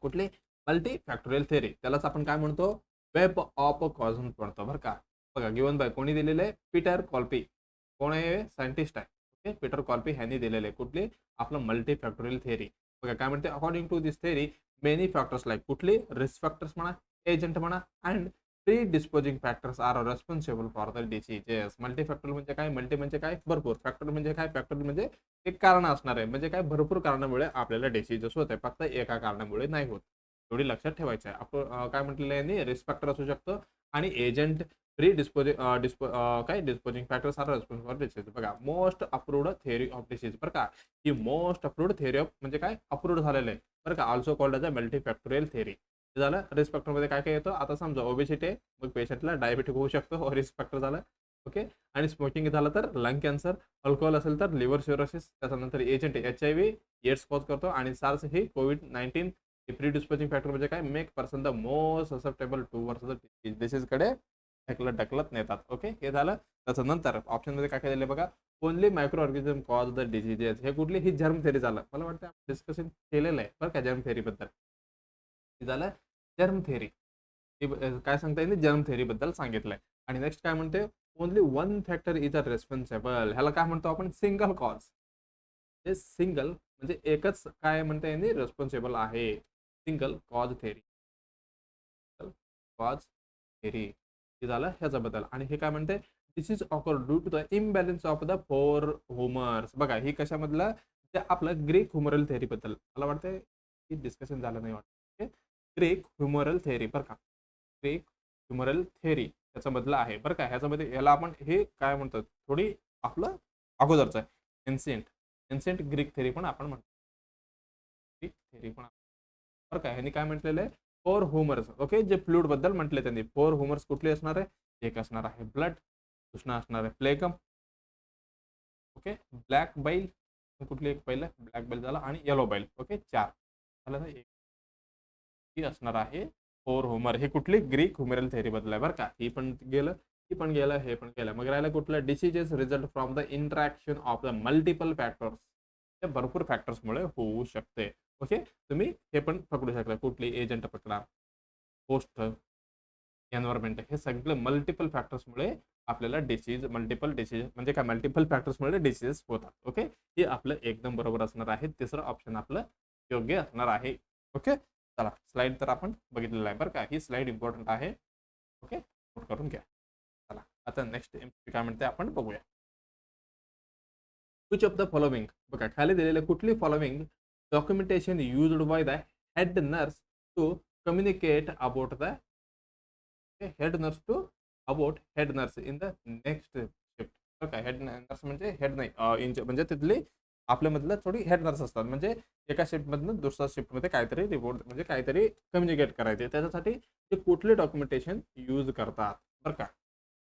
कुठली मल्टी फॅक्टोरियल थेअरी. त्यालाच आपण काय म्हणतो वेब ऑफ कॉज म्हणतो बरं का. बघा गिवन बाय कोणी दिलेले पीटर कॉल्पी. कोण आहे सायंटिस्ट आहे. ओके पीटर कॉल्पी ह्यांनी दिलेले कुठली आपलं मल्टी फॅक्टोरियल थेअरी. बघा काय म्हणते according to this theory many factors like कुठली रिस्क फॅक्टर्स म्हणा एजंट म्हणा and predisposing factors are responsible for the diseases. Multifactorial म्हणजे काय मल्टी म्हणजे काय भरपूर. फॅक्टर म्हणजे काय फॅक्टर म्हणजे एक कारण असणार आहे म्हणजे काय भरपूर कारणामुळे आपल्याला डिसीजेस होत आहे फक्त एका कारणामुळे नाही होत. एवढी लक्षात ठेवायचं आहे. आपण काय म्हटलेलं आहे रिस्क फॅक्टर असू शकतो आणि agent predisposing factors are responsible for disease. बघा most approved theory of disease बरं का. ही मोस्ट अप्रूव्ड थेअरी ऑफ म्हणजे काय अप्रूव्ड झालेलं आहे बरं का. Also called as a multifactorial theory. झालं रिस्क फॅक्टरमध्ये काय काय येतं आता समजा ओबेसिटी आहे मग पेशंटला डायबिटिक होऊ शकतो रिस्क फॅक्टर झालं. ओके आणि स्मोकिंग झालं तर लंग कॅन्सर. अल्कोहोल असेल तर लिव्हर सिरोसिस. त्याच्यानंतर एजंट HIV एड्स कॉज करतो आणि सार्स हे COVID-19 प्री डिस्पोजिंग फॅक्टर म्हणजे काय make person the most susceptible to worse disease कडे ढकलत नेतात. ओके हे झालं. त्याच्यानंतर ऑप्शन मध्ये काय काय दिले बघा only microorganism cause the diseases. हे कुठली ही जर्म थेअरी झालं. मला वाटतं डिस्कशन केलेलं आहे बरं का जर्म थेअरी बद्दल. झालं जर्म थेअरी काय सांगता येईल जर्म थेअरी बद्दल सांगितलंय. आणि नेक्स्ट काय म्हणते only one factor is a responsible. ह्याला काय म्हणतो आपण सिंगल कॉज. हे सिंगल म्हणजे एकच काय म्हणता येईल रेस्पॉन्सिबल आहे. Single cause theory. Cause theory हे झालं ह्याच्याबद्दल. आणि हे काय म्हणते this is occur due to the imbalance of the four humours. बघा ही कशामधलं ते आपलं ग्रीक ह्युमरल थेअरी बद्दल मला वाटतं की डिस्कशन झालं नाही वाटतं. ग्रीक ह्युमरल थेअरी बरं का. ग्रीक ह्युमरल थेअरी त्याच्यामधलं आहे बरं का. ह्याच्यामध्ये याला आपण हे काय म्हणतात थोडी आपलं अगोदरचं आहे एन्शियंट ग्रीक थेअरी पण आपण म्हणतो. ग्रीक थेअरी पण बरं का. ह्यांनी काय म्हटलेलं आहे फोर ह्युमर्स. ओके जे फ्लूड बद्दल म्हटले त्यांनी फोर ह्युमर्स कुठले असणार आहे एक असणार आहे ब्लड. दुसरं असणार आहे प्लेगम. ओके ब्लॅक बाईल कुठली एक पहिलं ब्लॅक बाईल झाला आणि येलो बाईल. ओके 4 झालं एक ही असणार आहे फोर होमर. हे कुठली ग्रीक ह्युमरल थेअरी बद्दल आहे बरं का. ही पण गेलं ही पण गेलं हे पण गेलं. मग राहिलं कुठलं diseases result from the interaction of the multiple factors. ते भरपूर फॅक्टर्समुळे होऊ शकते. ओके तुम्ही हे पण पकडू शकता कुठली एजंट पकडा पोस्ट एन्व्हायरमेंट हे सगळे मल्टिपल फॅक्टर्समुळे आपल्याला डिसीज मल्टिपल डिसीज म्हणजे काय मल्टिपल फॅक्टर्समुळे डिसीजेस होतात. ओके हे आपलं एकदम बरोबर असणार आहे. तिसरं ऑप्शन आपलं योग्य असणार आहे. ओके चला स्लाइड तर आपण बघितलेलं आहे बरं का. ही स्लाइड इम्पॉर्टंट आहे. ओके नोट करून घ्या. चला आता नेक्स्ट काय म्हणते आपण बघूया. विच ऑफ द फॉलोइंग बघा खाली दिलेले कुठली following documentation used by the head nurse to communicate about the head nurse to about head nurse in the next shift. बरं का हेड नर्स म्हणजे हेड नाही म्हणजे तिथली आपल्यामधलं थोडी हेड नर्स असतात, म्हणजे एका शिफ्टमधनं दुसऱ्या शिफ्टमध्ये काहीतरी रिपोर्ट म्हणजे काहीतरी कम्युनिकेट करायचे, त्याच्यासाठी ते कुठले डॉक्युमेंटेशन यूज करतात बरं का.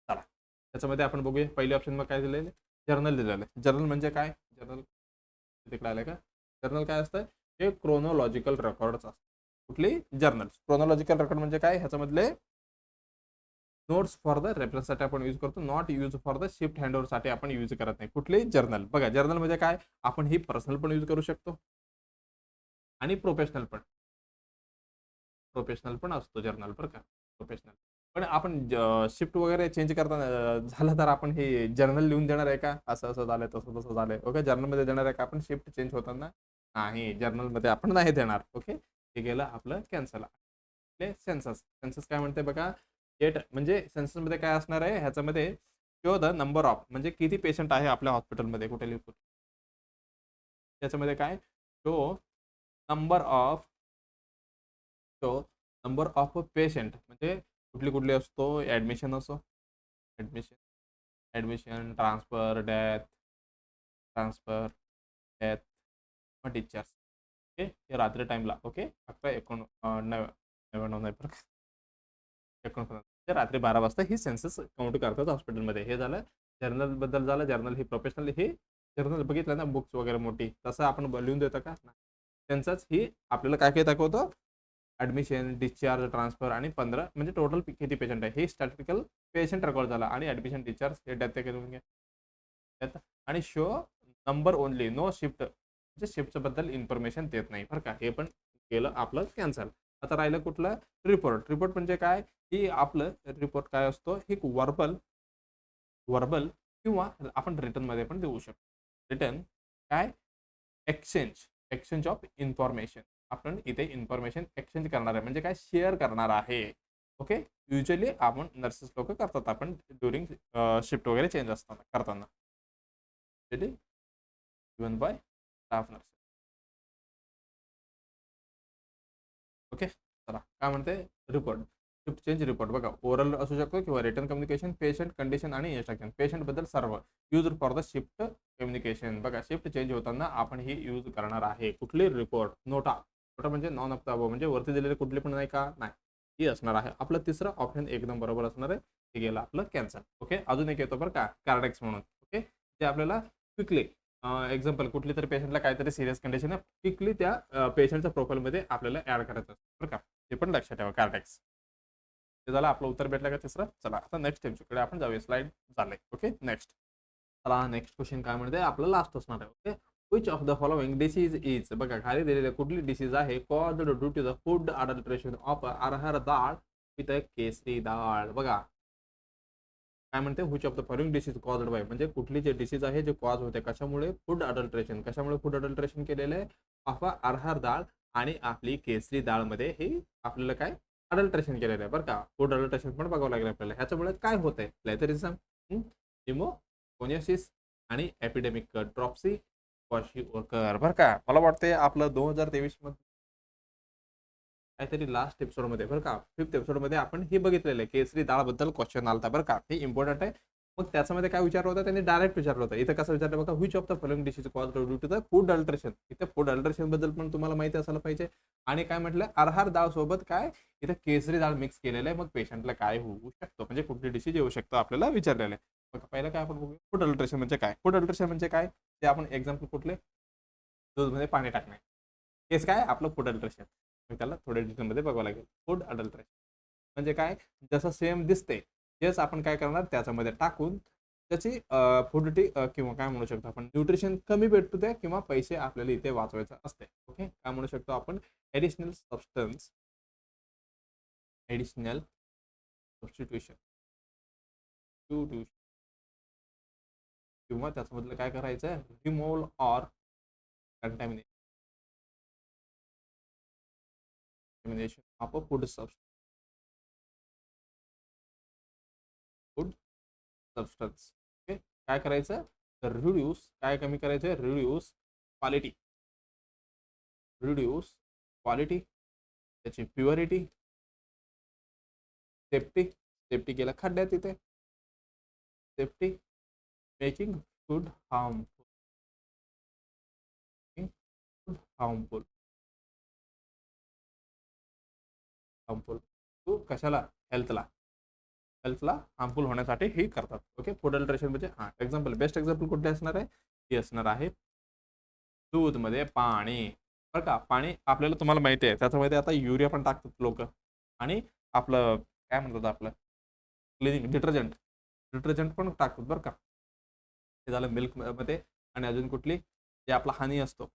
चला त्याच्यामध्ये आपण बघूया. पहिल्या ऑप्शन मग काय दिलेलं आहे, जर्नल दिलेलं आहे. जर्नल म्हणजे काय, जर्नल तिकडे आलं का. जर्नल काय असतं, हे क्रोनॉलॉजिकल रेकॉर्ड्स असतात. कुठली जर्नल. क्रोनॉलॉजिकल रेकॉर्ड म्हणजे काय, ह्याच्यामधले नोट्स फॉर द रेफरन्ससाठी आपण यूज करतो, not use for the shift हँडओव्हरसाठी आपण यूज करत नाही. कुठली जर्नल. बघा जर्नल म्हणजे काय, आपण ही पर्सनल पण यूज करू शकतो आणि प्रोफेशनल पण असतो जर्नल बरं का. प्रोफेशनल पण आपण शिफ्ट वगैरे चेंज करताना झालं तर आपण हे जर्नल लिहून देणार आहे का, असं असं झालंय तसं तसं झालंय. ओके जर्नलमध्ये देणार आहे का आपण शिफ्ट चेंज होताना, नाही जर्नलमध्ये आपण नाही देणार. ओके हे गेलं आपलं कॅन्सल. सेन्सस. सेन्सस काय म्हणते बघा, डेट म्हणजे सेन्ससमध्ये काय असणार आहे ह्याच्यामध्ये, शो द नंबर ऑफ म्हणजे किती पेशंट आहे आपल्या हॉस्पिटलमध्ये, कुठे लिहितो त्याच्यामध्ये काय, show number of show number of patient म्हणजे कुठली कुठली असतो, ऍडमिशन असो, ऍडमिशन ऍडमिशन ट्रान्सफर डेथ मग डिस्चार्ज. ओके हे रात्री टाइमला. ओके 11 नाही बरं 49 ते रात्री 12 वाजता ही सेन्सस काउंट करतात हॉस्पिटलमध्ये. हे झालं जर्नल बद्दल झालं. जर्नल ही प्रोफेशनल, हे जर्नल बघितलं ना बुक्स वगैरे मोठी, तसं आपण लिहून देतो का. त्यांचाच ही आपल्याला काय काय दाखवतं, ऍडमिशन डिस्चार्ज ट्रान्सफर आणि 15 म्हणजे टोटल किती पेशंट आहे हे स्टॅटिस्टिकल पेशंट रेकॉर्ड झाला. आणि ऍडमिशन डिस्चार्ज हे डेथ करून घ्या death. आणि show number only no shift म्हणजे शिफ्टच्या बद्दल इन्फॉर्मेशन देत नाही बरं का. हे पण केलं आपलं कॅन्सल. आता राहिलं कुठलं, रिपोर्ट. रिपोर्ट म्हणजे काय, की आपलं रिपोर्ट काय असतो, ही वर्बल वर्बल किंवा आपण रिटर्न मध्ये पण देऊ शकतो. रिटर्न काय, एक्सचेंज ऑफ इन्फॉर्मेशन. आपण इथे इन्फॉर्मेशन एक्सचेंज करणार आहे म्हणजे काय, शेअर करणार आहे. ओके युजली आपण नर्सेस लोक करतात, आपण ड्युरिंग शिफ्ट वगैरे चेंज असताना करताना given by staff nurse. Okay चला काय म्हणते, रिपोर्ट. शिफ्ट चेंज रिपोर्ट बघा, ओरल असू शकतो किंवा रिटर्न कम्युनिकेशन, पेशंट कंडिशन आणि इन्स्ट्रक्शन. पेशंट बद्दल सर्व use for the shift communication. बघा शिफ्ट चेंज होताना आपण ही यूज करणार आहे. कुठली रिपोर्ट, नोटा. नोटा म्हणजे नॉन ऑफ द अबव म्हणजे वरती दिलेले कुठले पण नाही का, नाही ही असणार आहे. आपलं तिसरं ऑप्शन एकदम बरोबर असणार आहे. हे गेलं आपलं कॅन्सल. ओके अजून एक येतो बरं का, कार्डेक्स म्हणून. ओके ते आपल्याला क्विकली एक्झाम्पल कुठली तरी पेशंटला काहीतरी सिरियस कंडिशन आहे, क्विकली त्या पेशंटच्या प्रोफाईलमध्ये आपल्याला ऍड करायचं असतं बरं का. ते पण लक्षात ठेवा, कार्डेक्स. ते झालं आपलं उत्तर भेटलं का तिसरं. चला आता नेक्स्ट कडे आपण जाऊया. स्लाइड झालंय. Okay next. चला नेक्स्ट क्वेश्चन काय म्हणते, आपलं लास्ट असणार आहे. Okay which of the following disease is, बघा खाली दिलेले कुठली डिसीज आहे, cause due to the food adulteration of arhar dal with kesari dal. बघा काय म्हणते, which of the following disease caused by म्हणजे कुठली जे डिसीज आहे जे कॉज होते कशामुळे, फूड अडल्ट्रेशन. कशामुळे फूड अडल्ट्रेशन केलेलं आहे, ऑफ अरहर डाळ आणि आपली केसरी डाळ मध्ये हे आपल्याला काय अडल्ट्रेशन केलेलं आहे बरं का. फूड अडल्ट्रेशन पण बघावं लागेल आपल्याला. ह्याच्यामुळे काय होतंय, प्लॅथरिझम, इमोकोनियोसिस आणि एपिडेमिक ड्रॉप्सी वॉशी ओकर बरं का. मला वाटते आपलं 2023 मध्ये काहीतरी लास्ट एपिसोडमध्ये बरं का, 5th एपिसोडमध्ये आपण हे बघितलेलं आहे, केसरी डाळबद्दल क्वेश्चन आलता बरं का. हे इम्पॉर्टंट आहे. मग त्याच्यामध्ये काय विचारलं होतं त्यांनी, डायरेक्ट विचारलं होतं. इथं कसं विचारलं बघा, which of the following disease cause due to the food adulteration. इथे फूड अल्ट्रेशन बद्दल पण तुम्हाला माहिती असायला पाहिजे. आणि काय म्हटलं, अरहर डाळ सोबत काय इथं केसरी डाळ मिक्स केलेलं आहे, मग पेशंटला काय होऊ शकतो म्हणजे कुठली डिसीज येऊ शकतो आपल्याला विचारलेलं आहे. बघा पहिलं काय आपण बघूया, फूड अल्ट्रेशन म्हणजे काय. फूड अल्ट्रेशन म्हणजे काय ते आपण एक्झाम्पल कुठले, दूधमध्ये पाणी टाकणे. केस काय आपलं फूड अल्ट्रेशन. मग त्याला थोड्या डिटेलमध्ये बघावं लागेल. फूड अडल्ट्रेशन म्हणजे काय, जसं सेम दिसते तेच आपण काय करणार त्याच्यामध्ये टाकून त्याची फूड किंवा काय म्हणू शकतो आपण, न्यूट्रिशन कमी भेटतो ते किंवा पैसे आपल्याला इथे वाचवायचे असते. ओके काय म्हणू शकतो आपण, ऍडिशनल सबस्टन्स, ऍडिशनल सबस्टिट्यूशन किंवा त्याच्यामधलं काय करायचं, removal or contamination of a food substance. Okay काय करायचं, तर रिड्यूस काय कमी करायचं, क्वालिटी रिड्यूस क्वालिटी त्याची प्युअरिटी, सेफ्टी केलं खड्ड्यात तिथे, safety making food harm harmful harmful to कशाला हेल्थला हेल्थला हार्मफुल होण्यासाठी ही करतात. ओके फूड अल्टरेशन म्हणजे हा एक्झाम्पल बेस्ट एक्झाम्पल कुठले असणार आहे ही असणार आहे दूधमध्ये पाणी. बरं का पाणी आपल्याला तुम्हाला माहिती आहे त्याच्यामध्ये आता युरिया पण टाकतात लोक आणि आपलं काय म्हणतात आपलं क्लिनिंग डिटर्जंट डिटर्जंट पण टाकतात बरं का. हे झालं मिल्क मध्ये. आणि अजून कुठली जे आपला हनी असतो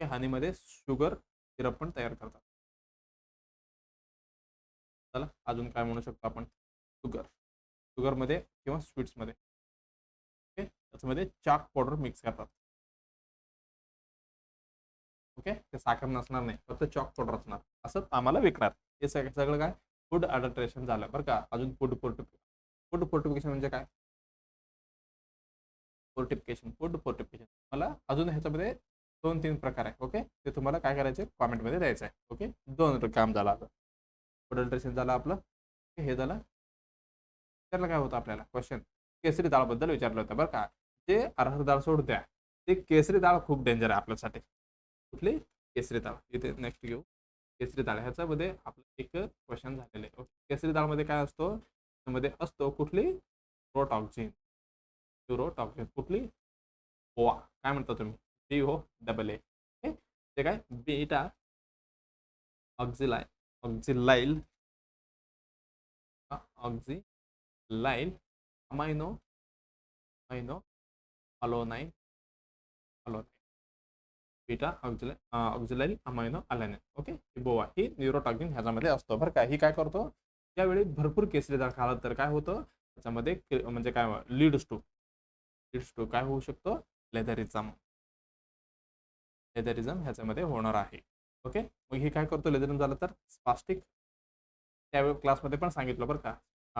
हनीमध्ये शुगर सिरप पण तयार करतात. चला अजून काय म्हणू शकतो आपण शुगर शुगरमध्ये किंवा स्वीट्समध्ये ओके त्याच्यामध्ये चाक पावडर मिक्स करतात. ओके ते साखर नसणार नाही फक्त चॉक पावडर असणार असं आम्हाला विकणार. हे सगळं काय फूड अडल्ट्रेशन झालं बरं का. अजून फूड फोर्टिफिकेशन म्हणजे काय फूड फोर्टिफिकेशन मला अजून ह्याच्यामध्ये 2-3 प्रकार आहे. ओके ते तुम्हाला काय करायचे कॉमेंटमध्ये द्यायचं आहे. ओके 2 काम झालं आता फूड अडल्ट्रेशन झालं आपलं हे झालं. त्याला काय होतं आपल्याला क्वेश्चन केसरी डाळबद्दल विचारलं होतं बरं का. ते अरहर डाळ सोड द्या ते केसरी डाळ खूप डेंजर आहे आपल्यासाठी. कुठली केसरी डाळ इथे नेक्स्ट घेऊ केसरी डाळ ह्याच्यामध्ये आपलं एक क्वेश्चन झालेलं आहे. केसरी डाळमध्ये काय असतो त्यामध्ये असतो कुठली प्रोटॉक्झिन प्युरोटॉक्झिन कुठली ओवा काय म्हणता तुम्ही COAA ते काय beta oxalyl oxalyl amino amino alanine alanine beta oxalyl amino alanine okay बोवा ही न्यूरोटॉक्झिन ह्याच्यामध्ये असतो बरं का. ही काय करतो त्यावेळी भरपूर केसरी डाळ खाल्लं तर काय होतं त्याच्यामध्ये म्हणजे काय लीड्स टू काय होऊ शकतो लेदरिझम ह्याच्यामध्ये होणार आहे. ओके मग ही काय करतो लेदरिझम झालं तर स्पास्टिक त्यावेळी क्लासमध्ये पण सांगितलं बरं का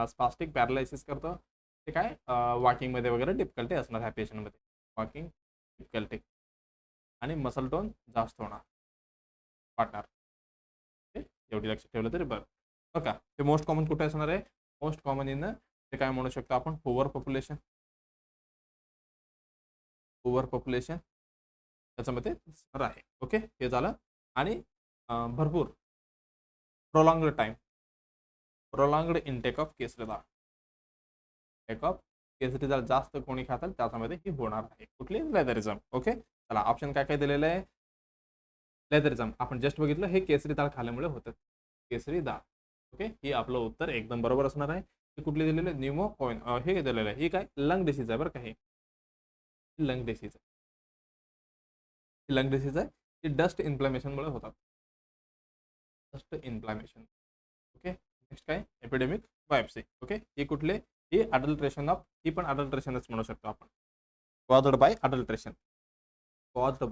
स्पास्टिक पॅरालायसिस करतो. ते काय वॉकिंगमध्ये वगैरे डिफिकल्टी असणार ह्या पेशंटमध्ये वॉकिंग डिफिकल्टी आणि मसल टोन जास्त होणार वाटणार. एवढी लक्ष ठेवलं तरी बरं बरं का. ते मोस्ट कॉमन कुठे असणार आहे मोस्ट कॉमन इन ते काय म्हणू शकतो आपण पुअर पॉप्युलेशन त्याच्यामध्ये आहे. ओके हे झालं. आणि भरपूर प्रोलॉंगड इंटेक ऑफ केसरी डाळ केसरी डाळ जास्त कोणी खातात त्याच्यामध्ये ही होणार आहे कुठली लेदरिझम. ओके चला ऑप्शन काय काय दिलेलं आहे लेदरिझम आपण जस्ट बघितलं हे केसरी डाळ खाल्यामुळे होतं केसरी डाळ. ओके ही आपलं उत्तर एकदम बरोबर असणार आहे. हे कुठले दिलेलं आहे न्यूमोकॉइन हे दिलेलं आहे. ही काय लंग डिसीज आहे बरं का. हे लंग डिसीज आहे ती डस्ट इन्फ्लॅमेशनमुळे होतात डस्ट इन्फ्लॅमेशन. ओके नेक्स्ट काय एपिडेमिक बायोप्सी. ओके ही कुठले ही अडल्ट्रेशन ऑफ ही पण अडल्ट्रेशनच म्हणू शकतो आपण caused by adulteration caused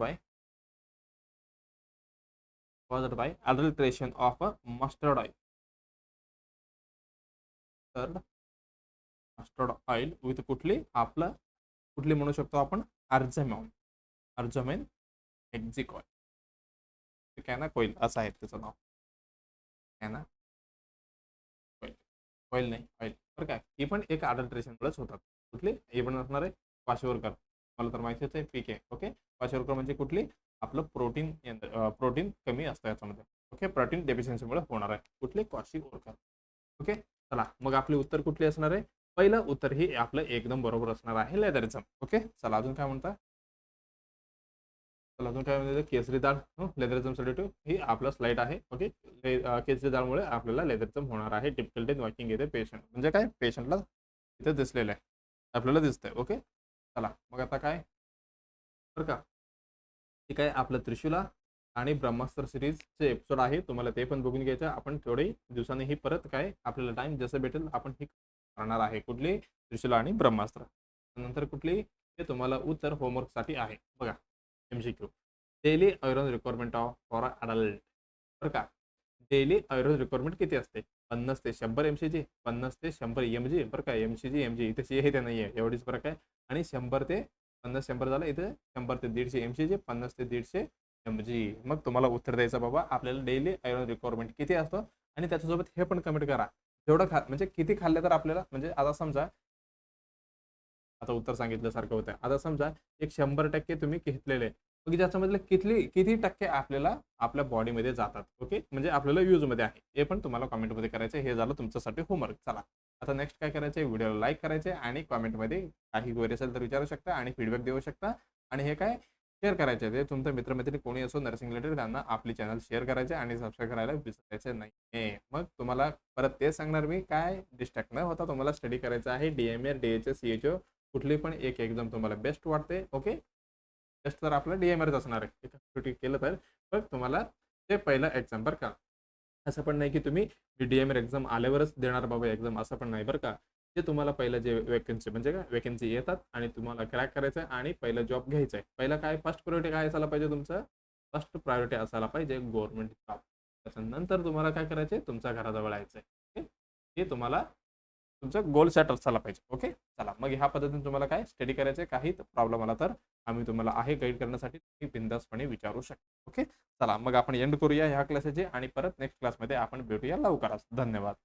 by adulteration of mustard oil with कुठली आपलं कुठली म्हणू शकतो आपण अर्जमेन एक्झिक ऑइल कॅना कोईल असं आहे त्याचं नाव कॅना ऑइल नाही ऑइल बरं काय ही पण एक अडल्ट्रेशनमुळेच होतात. कुठली हे पण असणार आहे क्वाशोरकर मला तर माहितीच आहे पीक आहे. ओके क्वाशोरकर म्हणजे कुठली आपलं प्रोटीन कमी असतं याच्यामध्ये. ओके प्रोटीन डेफिशियन्सीमुळे होणार आहे कुठले क्वाशिओरकर. ओके चला मग आपले उत्तर कुठले असणार आहे पहिलं उत्तर ही आपलं एकदम बरोबर असणार आहे लेदरिझम. ओके चला अजून काय म्हणता चला अजून काय म्हणतात केसरी डाळ लेदरिझम सॉल्युटिव्ह ही आपला स्लाइड आहे. ओके केसरी डाळमुळे आपल्याला लेदरिझम होणार आहे डिफिकल्टी इन वॉकिंग येते पेशंट म्हणजे काय पेशंटला इथे दिसलेलं आहे आपल्याला दिसतंय. ओके चला मग आता काय बरं का ठीक आहे आपलं त्रिशूला आणि ब्रह्मास्त्र सिरीजचे एपिसोड आहे तुम्हाला ते पण बघून घ्यायचं. आपण थोडे दिवसांनी ही परत काय आपल्याला टाइम जसं भेटेल आपण ही करणार आहे कुठली त्रिशूला आणि ब्रह्मास्त्र. नंतर कुठली ते तुम्हाला उत्तर होमवर्कसाठी आहे बघा MCQ daily iron requirement of for adult बरं का. डेली आयरन रिक्वायरमेंट किती असते 50 ते 100 MCG 50 ते 100 MG बरं का MCG इथे हे ते नाही आहे एवढीच फरक आहे. आणि 100 ते 50 झालं इथे 100 ते 150 MCG 50 ते 150 MG. मग तुम्हाला उत्तर द्यायचं बाबा आपल्याला डेली आयरन रिक्वायरमेंट किती असतं आणि त्याच्यासोबत हे पण कमेंट करा जेवढं म्हणजे किती खाल्लं तर आपल्याला म्हणजे आता समजा आता उत्तर सांगितल्यासारखं होतं. आता समजा एक 100% तुम्ही घेतलेले ओके, ज्याच्यामधले किती टक्के आपल्याला आपल्या बॉडीमध्ये जातात. ओके, म्हणजे आपल्याला यूजमध्ये आहे. हे पण तुम्हाला कमेंटमध्ये करायचं आहे. हे झालं तुमच्यासाठी होमवर्क. चला, आता नेक्स्ट काय करायचं आहे, व्हिडिओला लाईक करायचे आणि कमेंटमध्ये काही क्वेरी असेल तर विचारू शकता आणि फीडबॅक देऊ शकता. आणि हे काय शेअर करायचे ते तुमच्या मित्रमैत्रिणी कोणी असो नर्सिंग रिलेटेड त्यांना आपली चॅनल शेअर करायचे आणि सबस्क्राईब करायला विसरायचे नाही. मग तुम्हाला परत तेच सांगणार मी, काय डिस्ट्रॅक्ट न होता तुम्हाला स्टडी करायचं आहे. DMR, DHS, CHO कुठली पण एक एक्झाम तुम्हाला बेस्ट वाटते. ओके, बेस्ट तर आपलं DMRच असणार आहे. शेवटी केलं तर मग तुम्हाला ते पहिलं एक्झाम बरं का. असं पण नाही की तुम्ही DMR एक्झाम आल्यावरच देणार बाबा एक्झाम, असं पण नाही बरं का. ते तुम्हाला पहिलं जे वेकन्सी म्हणजे काय वेकन्सी येतात आणि तुम्हाला क्रॅक करायचं आहे आणि पहिलं जॉब घ्यायचा आहे. पहिलं काय फर्स्ट प्रायोरिटी काय असायला पाहिजे तुमचं? फर्स्ट प्रायोरिटी असायला पाहिजे गव्हर्नमेंट जॉब. त्याच्यानंतर तुम्हाला काय करायचं आहे, तुमच्या घराजवळ यायचं आहे. ओके, हे तुम्हाला तुमचं गोल सेट असायला पाहिजे. ओके, चला मग ह्या पद्धतीने तुम्हाला काय स्टडी करायचं आहे. काही प्रॉब्लेम आला तर आम्ही तुम्हाला आहे गाईड करण्यासाठी, तुम्ही बिंदासपणे विचारू शकता. ओके, चला मग आपण एंड करूया ह्या क्लासेसचे आणि परत नेक्स्ट क्लासमध्ये आपण भेटूया लवकरच. धन्यवाद.